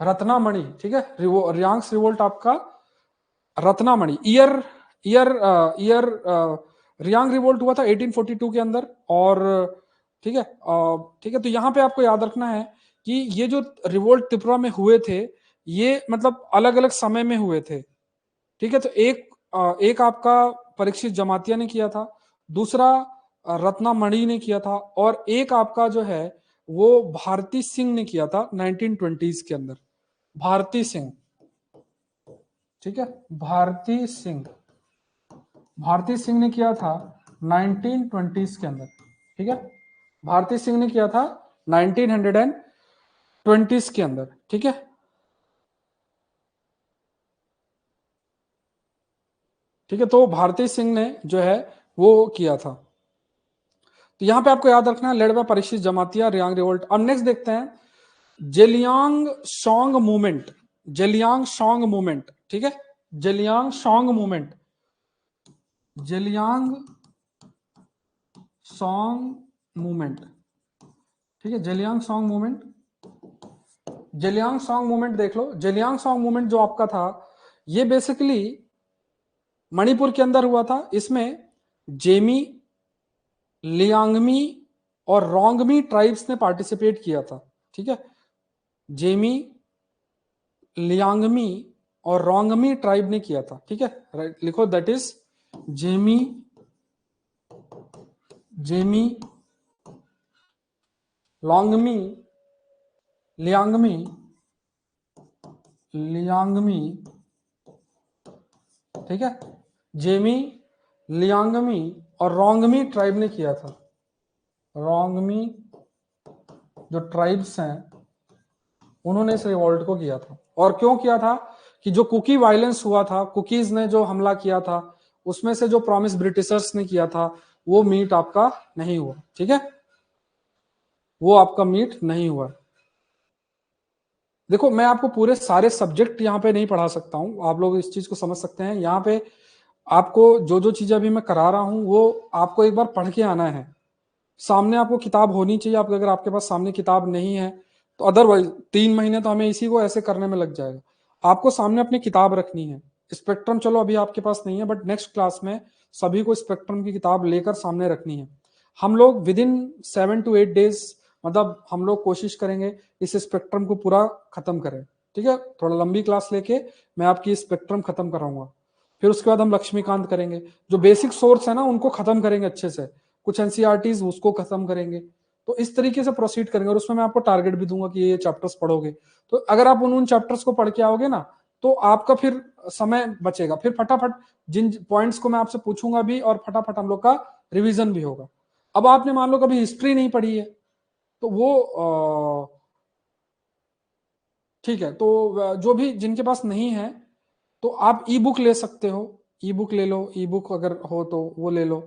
रत्नामणि, ठीक है। रियांग्स रिवोल्ट आपका Ratnamani. Year year year Riang revolt हुआ था 1842 के अंदर। और ठीक है, ठीक है, तो यहां पे आपको याद रखना है कि ये जो रिवोल्ट त्रिपुरा में हुए थे, ये मतलब अलग अलग समय में हुए थे, ठीक है। तो एक आपका परीक्षित जमातिया ने किया था, दूसरा रत्नामणि ने किया था, और एक आपका जो है वो भारती सिंह ने किया था 1920s के अंदर। भारती सिंह, ठीक है, भारती सिंह, भारती सिंह ने किया था 1920s के अंदर, ठीक है, भारती सिंह ने किया था 1920s के अंदर, ठीक है। ठीक है, तो भारती सिंह ने जो है वो किया था। तो यहां पे आपको याद रखना है led by Parikshit Jamatia, Reang revolt. अब नेक्स्ट देखते हैं Zeliang song movement. Zeliang song movement, ठीक है, Zeliang song movement, Zeliang song movement, ठीक है, Zeliang song movement. Zeliang song movement देख लो। जेलियांग सॉन्ग मूवमेंट जो आपका था, ये बेसिकली मणिपुर के अंदर हुआ था। इसमें जेमी, लियांगमी और रोंगमी ट्राइब्स ने पार्टिसिपेट किया था, ठीक है। जेमी, लियांगमी और रोंगमी ट्राइब ने किया था, ठीक है, राइट, लिखो दैट इज जेमी, जेमी, लोंगमी, लियांगमी, लियांगमी, ठीक है, जेमी, लियांगमी और रोंगमी ट्राइब ने किया था। रोंगमी जो ट्राइब्स हैं उन्होंने इस रिवॉल्ट को किया था। और क्यों किया था कि जो कुकी वायलेंस हुआ था, कुकीज ने जो हमला किया था, उसमें से जो प्रॉमिस ब्रिटिशर्स ने किया था वो मीट आपका नहीं हुआ, ठीक है, वो आपका मीट नहीं हुआ। देखो मैं आपको पूरे सारे सब्जेक्ट यहाँ पे नहीं पढ़ा सकता हूँ, आप लोग इस चीज को समझ सकते हैं। यहाँ पे आपको जो जो चीजें अभी मैं करा रहा हूँ वो आपको एक बार पढ़ के आना है। सामने आपको किताब होनी चाहिए। आप अगर आपके पास सामने किताब नहीं है तो अदरवाइज 3 महीने तो हमें इसी को ऐसे करने में लग जाएगा। आपको सामने अपनी किताब रखनी है। स्पेक्ट्रम चलो अभी आपके पास नहीं है, बट नेक्स्ट क्लास में सभी को स्पेक्ट्रम की किताब लेकर सामने रखनी है। हम लोग विद इन 7 to 8 days, मतलब हम लोग कोशिश करेंगे इस स्पेक्ट्रम को पूरा खत्म करें, ठीक है। थोड़ा लंबी क्लास लेके मैं आपकी स्पेक्ट्रम खत्म कराऊंगा। फिर उसके बाद हम लक्ष्मीकांत करेंगे। जो बेसिक सोर्स है ना उनको खत्म करेंगे अच्छे से, कुछ एनसीईआरटीज उसको खत्म करेंगे। तो इस तरीके से प्रोसीड करेंगे, और उसमें मैं आपको टारगेट भी दूंगा कि ये चैप्टर्स पढ़ोगे। तो अगर आप उन चैप्टर्स को पढ़ के आओगे ना तो आपका फिर समय बचेगा। फिर फटाफट जिन पॉइंट्स को मैं आपसे पूछूंगा भी, और फटाफट हम लोग का रिवीजन भी होगा। अब आपने मान लो कभी हिस्ट्री नहीं पढ़ी है तो वो ठीक है, तो जो भी जिनके पास नहीं है तो आप ई बुक ले सकते हो। ई बुक ले लो, ई बुक अगर हो तो वो ले लो।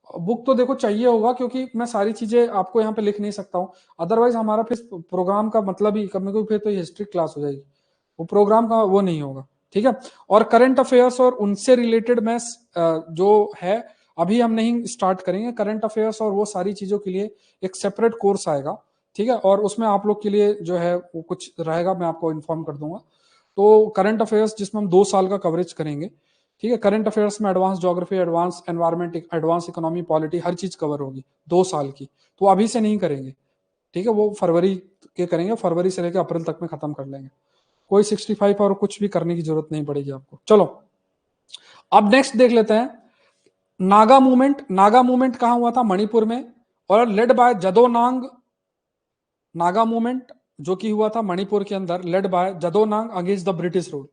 बुक तो देखो चाहिए होगा, क्योंकि मैं सारी चीजें आपको यहाँ पे लिख नहीं सकता हूँ। अदरवाइज हमारा फिर प्रोग्राम का मतलब ही कभी कोई फिर तो हिस्ट्री क्लास हो जाएगी, वो प्रोग्राम का वो नहीं होगा, ठीक है। और करंट अफेयर्स और उनसे रिलेटेड मैं जो है अभी हम नहीं स्टार्ट करेंगे। करंट अफेयर्स और वो सारी चीजों के लिए एक सेपरेट कोर्स आएगा, ठीक है, और उसमें आप लोग के लिए जो है वो कुछ रहेगा, मैं आपको इन्फॉर्म कर दूंगा। तो करंट अफेयर्स जिसमें हम 2 साल का कवरेज करेंगे, ठीक है। करंट अफेयर्स में advance geography, advance environment, advance economy, polity, हर चीज कवर होगी 2 साल की। तो अभी से नहीं करेंगे, ठीक है, वो फरवरी के करेंगे, फरवरी से लेकर अप्रैल तक में खत्म कर लेंगे। कोई 65 और कुछ भी करने की जरूरत नहीं पड़ेगी आपको। चलो अब नेक्स्ट देख लेते हैं नागा मूवमेंट कहां हुआ था? मणिपुर में, और led by Jadonang. Naga movement जो कि हुआ था मणिपुर के अंदर, led by Jadonang against the British rule.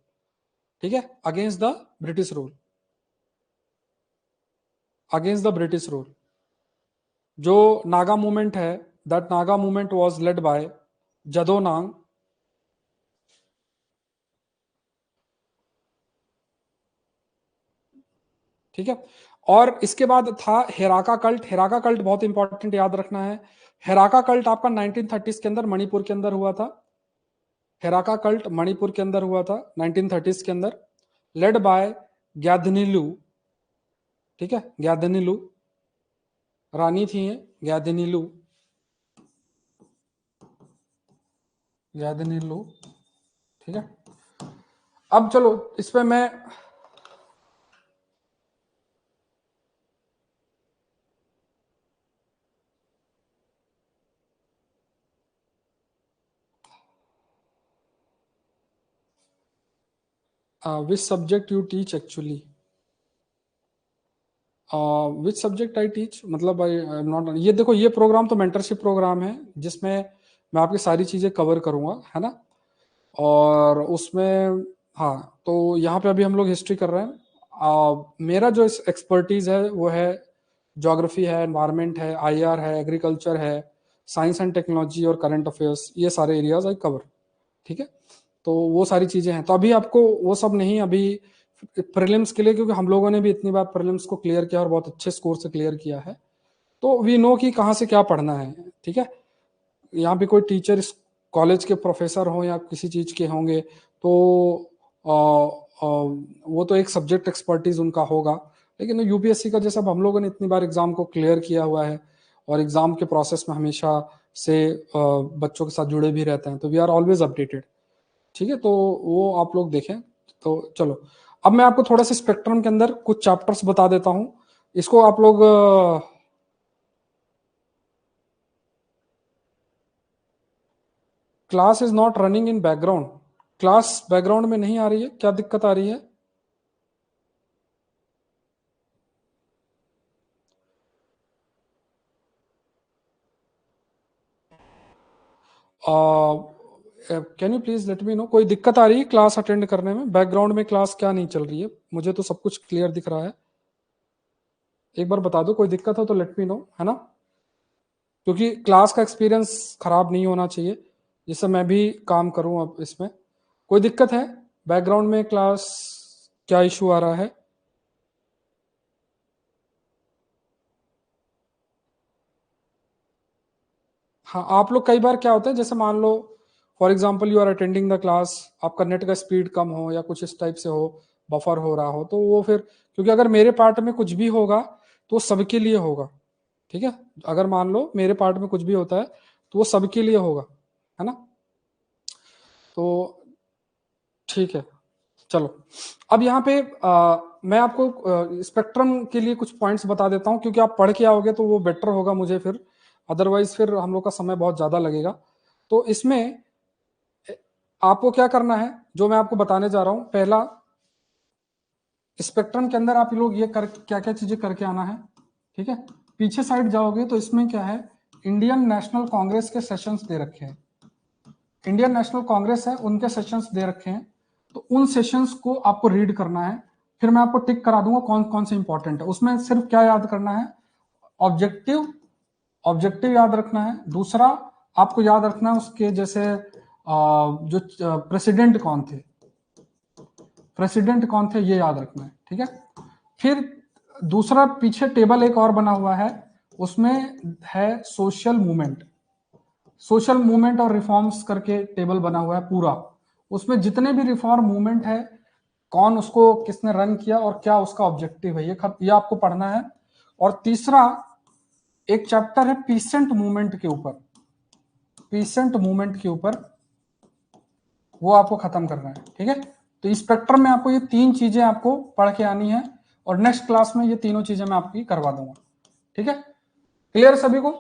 ठीक है, against the British rule, against the British rule. जो नागा मूवमेंट है, that Naga movement was led bye Jadonang. ठीक है, और इसके बाद था हेराका कल्ट। हेराका कल्ट बहुत इंपॉर्टेंट, याद रखना है। हेराका कल्ट आपका 1930s के अंदर मणिपुर के अंदर हुआ था। हेराका कल्ट मणिपुर के अंदर हुआ था 1930s के अंदर, लेड बाय ग्यादनीलू। ठीक है, ग्यादनीलू रानी थी ये, ग्यादनीलू, ग्यादनीलू। ठीक है, अब चलो इस पे मैं which subject you teach actually, which subject I teach, मतलब आई एम नॉट, ये देखो ये प्रोग्राम तो मेंटरशिप प्रोग्राम है जिसमें मैं आपकी सारी चीजें कवर करूंगा, है ना। और उसमें, हाँ, तो यहाँ पे अभी हम लोग हिस्ट्री कर रहे हैं। मेरा जो एक्सपर्टीज है वो है ज्योग्राफी है, एनवायरनमेंट है, आईआर है, एग्रीकल्चर है, साइंस एंड टेक्नोलॉजी और करंट अफेयर्स, ये सारे एरियाज आई कवर। ठीक है, तो वो सारी चीजें हैं। तो अभी आपको वो सब नहीं, अभी प्रीलिम्स के लिए, क्योंकि हम लोगों ने भी इतनी बार प्रीलिम्स को क्लियर किया और बहुत अच्छे स्कोर से क्लियर किया है, तो वी नो कि कहाँ से क्या पढ़ना है। ठीक है, यहाँ पे कोई टीचर इस कॉलेज के प्रोफेसर हो या किसी चीज के होंगे, तो वो तो एक सब्जेक्ट एक्सपर्टीज उनका होगा। लेकिन यूपीएससी का जैसा, अब हम लोगों ने इतनी बार एग्जाम को क्लियर किया हुआ है और एग्जाम के प्रोसेस में हमेशा से बच्चों के साथ जुड़े भी रहते हैं, तो वी आर ऑलवेज अपडेटेड। ठीक है, तो वो आप लोग देखें। तो चलो, अब मैं आपको थोड़ा सा स्पेक्ट्रम के अंदर कुछ चैप्टर्स बता देता हूँ। इसको आप लोग, class is not running in background. Class background में नहीं आ रही है, क्या दिक्कत आ रही है? Can you please let me know, कोई दिक्कत आ रही है क्लास अटेंड करने में? बैकग्राउंड में क्लास क्या नहीं चल रही है? मुझे तो सब कुछ क्लियर दिख रहा है। एक बार बता दो, कोई दिक्कत हो तो लेट मी नो, है ना। क्योंकि क्लास का एक्सपीरियंस खराब नहीं होना चाहिए, जिससे मैं भी काम करूं अब इसमें। कोई दिक्कत है बैकग्राउंड में? क्लास क्या इशू आ रहा है? हाँ, आप लोग कई बार क्या होता है, जैसे मान लो for example you are attending the class, आपका नेट का स्पीड कम हो या कुछ इस टाइप से हो, बफर हो रहा हो, तो वो फिर, क्योंकि अगर मेरे पार्ट में कुछ भी होगा तो वो सबके लिए होगा। ठीक है, अगर मान लो मेरे पार्ट में कुछ भी होता है तो वो सबके लिए होगा, है ना। तो ठीक है, चलो, अब यहाँ पे मैं आपको स्पेक्ट्रम के लिए कुछ पॉइंट्स बता देता हूँ, क्योंकि आप पढ़ के आओगे तो वो बेटर होगा मुझे फिर, अदरवाइज फिर हम लोग का समय बहुत ज़्यादा लगेगा। तो इसमें आपको क्या करना है, जो मैं आपको बताने जा रहा हूँ, पहला, स्पेक्ट्रम के अंदर आप लोग ये कर क्या क्या चीज़ें करके आना है। ठीक है, पीछे साइड जाओगे तो इसमें क्या है, इंडियन नेशनल कांग्रेस के सेशंस दे रखे हैं। इंडियन नेशनल कांग्रेस है, उनके सेशंस दे रखे हैं, तो उन सेशंस को आपको रीड करना है। फिर मैं आपको टिक करा दूंगा कौन कौन से इंपॉर्टेंट है। उसमें सिर्फ क्या याद करना है, ऑब्जेक्टिव, ऑब्जेक्टिव याद रखना है। दूसरा, आपको याद रखना है उसके जैसे जो प्रेसिडेंट कौन थे, प्रेसिडेंट कौन थे, ये याद रखना है। ठीक है, फिर दूसरा पीछे टेबल एक और बना हुआ है, उसमें है सोशल मूवमेंट, सोशल मूवमेंट और रिफॉर्म्स करके टेबल बना हुआ है पूरा। उसमें जितने भी रिफॉर्म मूवमेंट है, कौन उसको किसने रन किया और क्या उसका ऑब्जेक्टिव है, ये आपको पढ़ना है। और तीसरा एक चैप्टर है पीसेंट मूवमेंट के ऊपर, पीसेंट मूवमेंट के ऊपर, वो आपको खत्म करना है। ठीक है, तो इस स्पेक्ट्रम में आपको ये तीन चीजें आपको पढ़ के आनी है, और नेक्स्ट क्लास में ये तीनों चीजें मैं आपकी करवा दूंगा। ठीक है, क्लियर सभी को?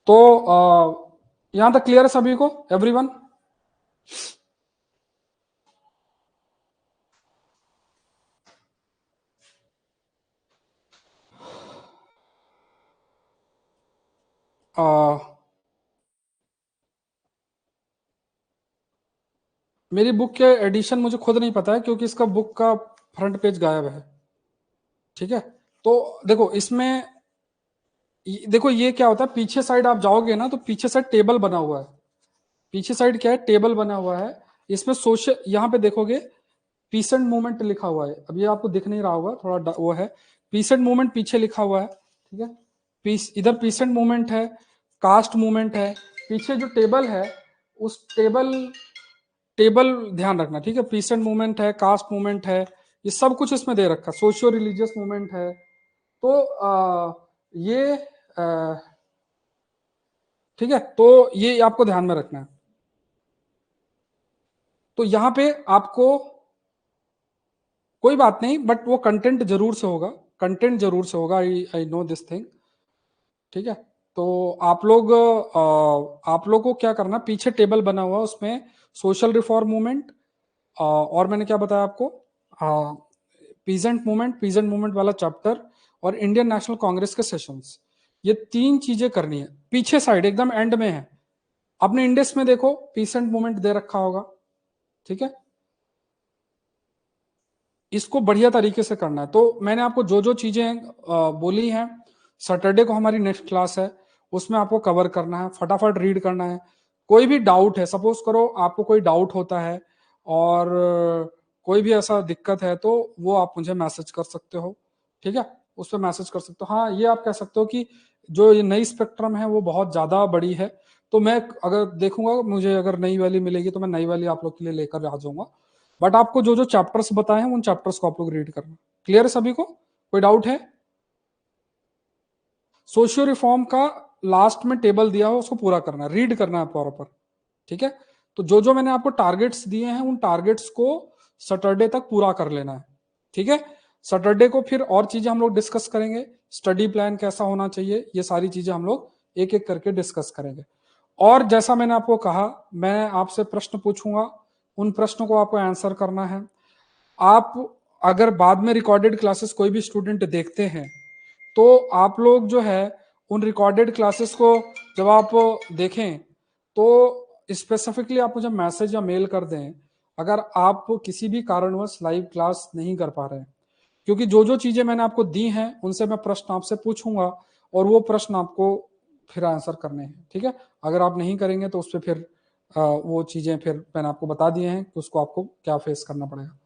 तो यहां तक क्लियर है सभी को, एवरीवन? मेरी बुक के एडिशन मुझे खुद नहीं पता है, क्योंकि इसका बुक का फ्रंट पेज गायब है। ठीक है, तो देखो इसमें देखो ये क्या होता है, पीछे साइड आप जाओगे ना तो पीछे साइड टेबल बना हुआ है। पीछे साइड क्या है, टेबल बना हुआ है। इसमें सोशल, यहाँ पे देखोगे पीसेंट मूवमेंट लिखा हुआ है। अब ये आपको दिख नहीं रहा होगा, थोड़ा वो है, पीसेंट मूवमेंट पीछे लिखा हुआ है। ठीक है, पीस इधर पीसेंट मूवमेंट है, कास्ट मूवमेंट है। पीछे जो टेबल है उस टेबल टेबल ध्यान रखना। ठीक है, पीसेंट मूवमेंट है, कास्ट मूवमेंट है, ये सब कुछ इसमें दे रखा है, सोशियो रिलीजियस मूवमेंट है। तो ये ठीक है, तो ये आपको ध्यान में रखना है। तो यहाँ पे आपको कोई बात नहीं, बट वो कंटेंट जरूर से होगा, कंटेंट जरूर से होगा, आई नो दिस थिंग। ठीक है, तो आप लोग को क्या करना, पीछे टेबल बना हुआ उसमें सोशल रिफॉर्म मूवमेंट, और मैंने क्या बताया आपको, पीजेंट मूवमेंट वाला चैप्टर, और इंडियन नेशनल कांग्रेस के सेशंस, ये तीन चीजें करनी है। पीछे साइड एकदम एंड में है, अपने इंडेक्स में देखो पीसेंट मूवमेंट दे रखा होगा। ठीक है, इसको बढ़िया तरीके से करना है। तो मैंने आपको जो जो चीजें बोली हैं, सैटरडे को हमारी नेक्स्ट क्लास है, उसमें आपको कवर करना है, फटाफट रीड करना है। कोई भी डाउट है, सपोज करो आपको कोई डाउट होता है और कोई भी ऐसा दिक्कत है, तो वो आप मुझे मैसेज कर सकते हो। ठीक है, उस पर मैसेज कर सकते हो। हाँ, ये आप कह सकते हो कि जो ये नई स्पेक्ट्रम है वो बहुत ज्यादा बड़ी है, तो मैं अगर देखूंगा, मुझे अगर नई वाली मिलेगी तो मैं नई वाली आप लोग के लिए लेकर आ जाऊंगा। बट आपको जो जो चैप्टर्स बताए हैं उन चैप्टर्स को आप लोग रीड करना। क्लियर है सभी को, कोई डाउट है? सोशियो रिफॉर्म का लास्ट में टेबल दिया हो, उसको पूरा करना है, रीड करना है प्रॉपर। ठीक है, तो जो जो मैंने आपको टारगेट्स दिए हैं उन टारगेट्स को सैटरडे तक पूरा कर लेना है। ठीक है, सैटरडे को फिर और चीजें हम लोग डिस्कस करेंगे, स्टडी प्लान कैसा होना चाहिए, ये सारी चीजें हम लोग एक एक करके डिस्कस करेंगे। और जैसा मैंने आपको कहा, मैं आपसे प्रश्न पूछूंगा, उन प्रश्नों को आपको आंसर करना है। आप अगर बाद में रिकॉर्डेड क्लासेस कोई भी स्टूडेंट देखते हैं, तो आप लोग जो है उन रिकॉर्डेड क्लासेस को जब आप देखें तो स्पेसिफिकली आप मुझे मैसेज या मेल कर दें अगर आप किसी भी कारणवश लाइव क्लास नहीं कर पा रहे हैं, क्योंकि जो जो चीजें मैंने आपको दी हैं उनसे मैं प्रश्न आपसे पूछूंगा और वो प्रश्न आपको फिर आंसर करने हैं। ठीक है, अगर आप नहीं करेंगे तो उस पर फिर वो चीजें फिर मैंने आपको बता दिए हैं कि उसको आपको क्या फेस करना पड़ेगा।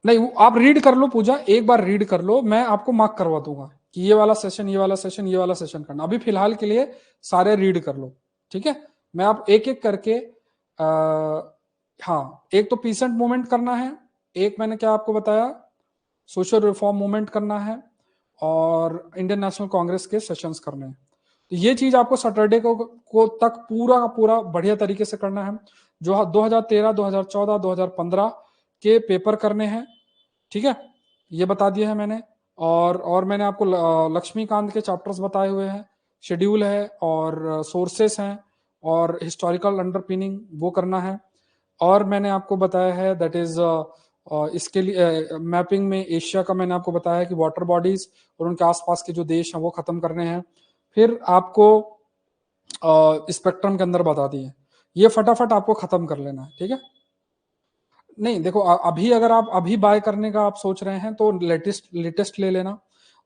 नहीं, वो आप रीड कर लो पूजा, एक बार रीड कर लो, मैं आपको मार्क करवा दूंगा कि ये वाला सेशन, ये वाला सेशन, ये वाला सेशन करना। अभी फिलहाल के लिए सारे रीड कर लो। ठीक है, मैं आप एक एक करके हाँ, एक तो पीसेंट मूवमेंट करना है, एक मैंने क्या आपको बताया, सोशल रिफॉर्म मूवमेंट करना है, और इंडियन नेशनल कांग्रेस के सेशंस करने हैं। तो ये चीज आपको सैटरडे को तक पूरा का पूरा बढ़िया तरीके से करना है। जो 2013, 2014, 2015 के पेपर करने हैं। ठीक है, ये बता दिया है मैंने। और मैंने आपको लक्ष्मीकांत के चैप्टर्स बताए हुए हैं, शेड्यूल है और सोर्सेस हैं और हिस्टोरिकल अंडरपिनिंग वो करना है। और मैंने आपको बताया है दैट इज इसके लिए मैपिंग में एशिया का मैंने आपको बताया है कि वाटर बॉडीज और उनके आसपास के जो देश हैं वो खत्म करने हैं। फिर आपको स्पेक्ट्रम के अंदर बता दिए, ये फटाफट आपको खत्म कर लेना है। ठीक है, नहीं देखो, अभी अगर आप अभी बाय करने का आप सोच रहे हैं तो लेटेस्ट लेटेस्ट ले लेना,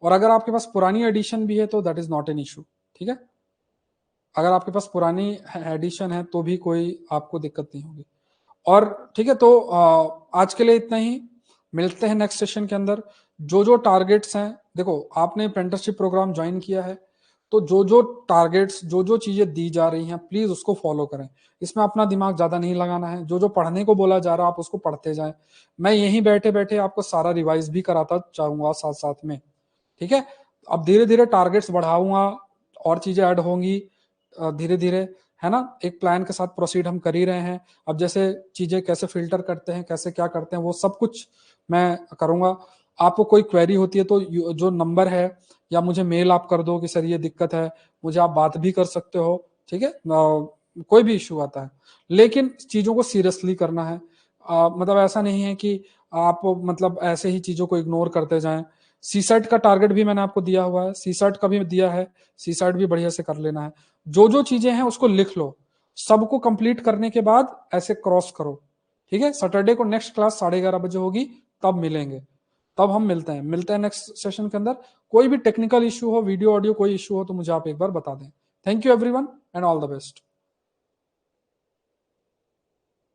और अगर आपके पास पुरानी एडिशन भी है तो that is not an issue. ठीक है, अगर आपके पास पुरानी एडिशन है तो भी कोई आपको दिक्कत नहीं होगी। और ठीक है, तो आज के लिए इतना ही, मिलते हैं नेक्स्ट सेशन के अंदर। जो जो टारगेट्स हैं, देखो आपने अप्रेंटिसशिप प्रोग्राम ज्वाइन किया है, तो जो जो टारगेट्स, जो जो चीजें दी जा रही हैं प्लीज उसको फॉलो करें। इसमें अपना दिमाग ज्यादा नहीं लगाना है, जो जो पढ़ने को बोला जा रहा है आप उसको पढ़ते जाएं। मैं यहीं बैठे बैठे आपको सारा रिवाइज भी कराता चाहूंगा साथ साथ में। ठीक है, अब धीरे धीरे टारगेट्स बढ़ाऊंगा और चीजें ऐड होंगी धीरे धीरे, है ना। एक प्लान के साथ प्रोसीड हम कर ही रहे हैं। अब जैसे चीजें कैसे फिल्टर करते हैं, कैसे क्या करते हैं, वो सब कुछ मैं करूंगा। आपको कोई क्वेरी होती है तो जो नंबर है, या मुझे मेल आप कर दो कि सर ये दिक्कत है, मुझे आप बात भी कर सकते हो। ठीक है, कोई भी इश्यू आता है, लेकिन चीजों को सीरियसली करना है। मतलब ऐसा नहीं है कि आप मतलब ऐसे ही चीजों को इग्नोर करते जाएं। सी सेट का टारगेट भी मैंने आपको दिया हुआ है, सी सेट का भी दिया है, सी सेट भी बढ़िया से कर लेना है। जो जो चीजें हैं उसको लिख लो, सबको कंप्लीट करने के बाद ऐसे क्रॉस करो। ठीक है, सैटरडे को नेक्स्ट क्लास 11:30 बजे होगी, तब मिलेंगे, तब हम मिलते हैं नेक्स्ट सेशन के अंदर। कोई भी टेक्निकल इश्यू हो, वीडियो ऑडियो कोई इश्यू हो तो मुझे आप एक बार बता दें। Thank you everyone and all the best.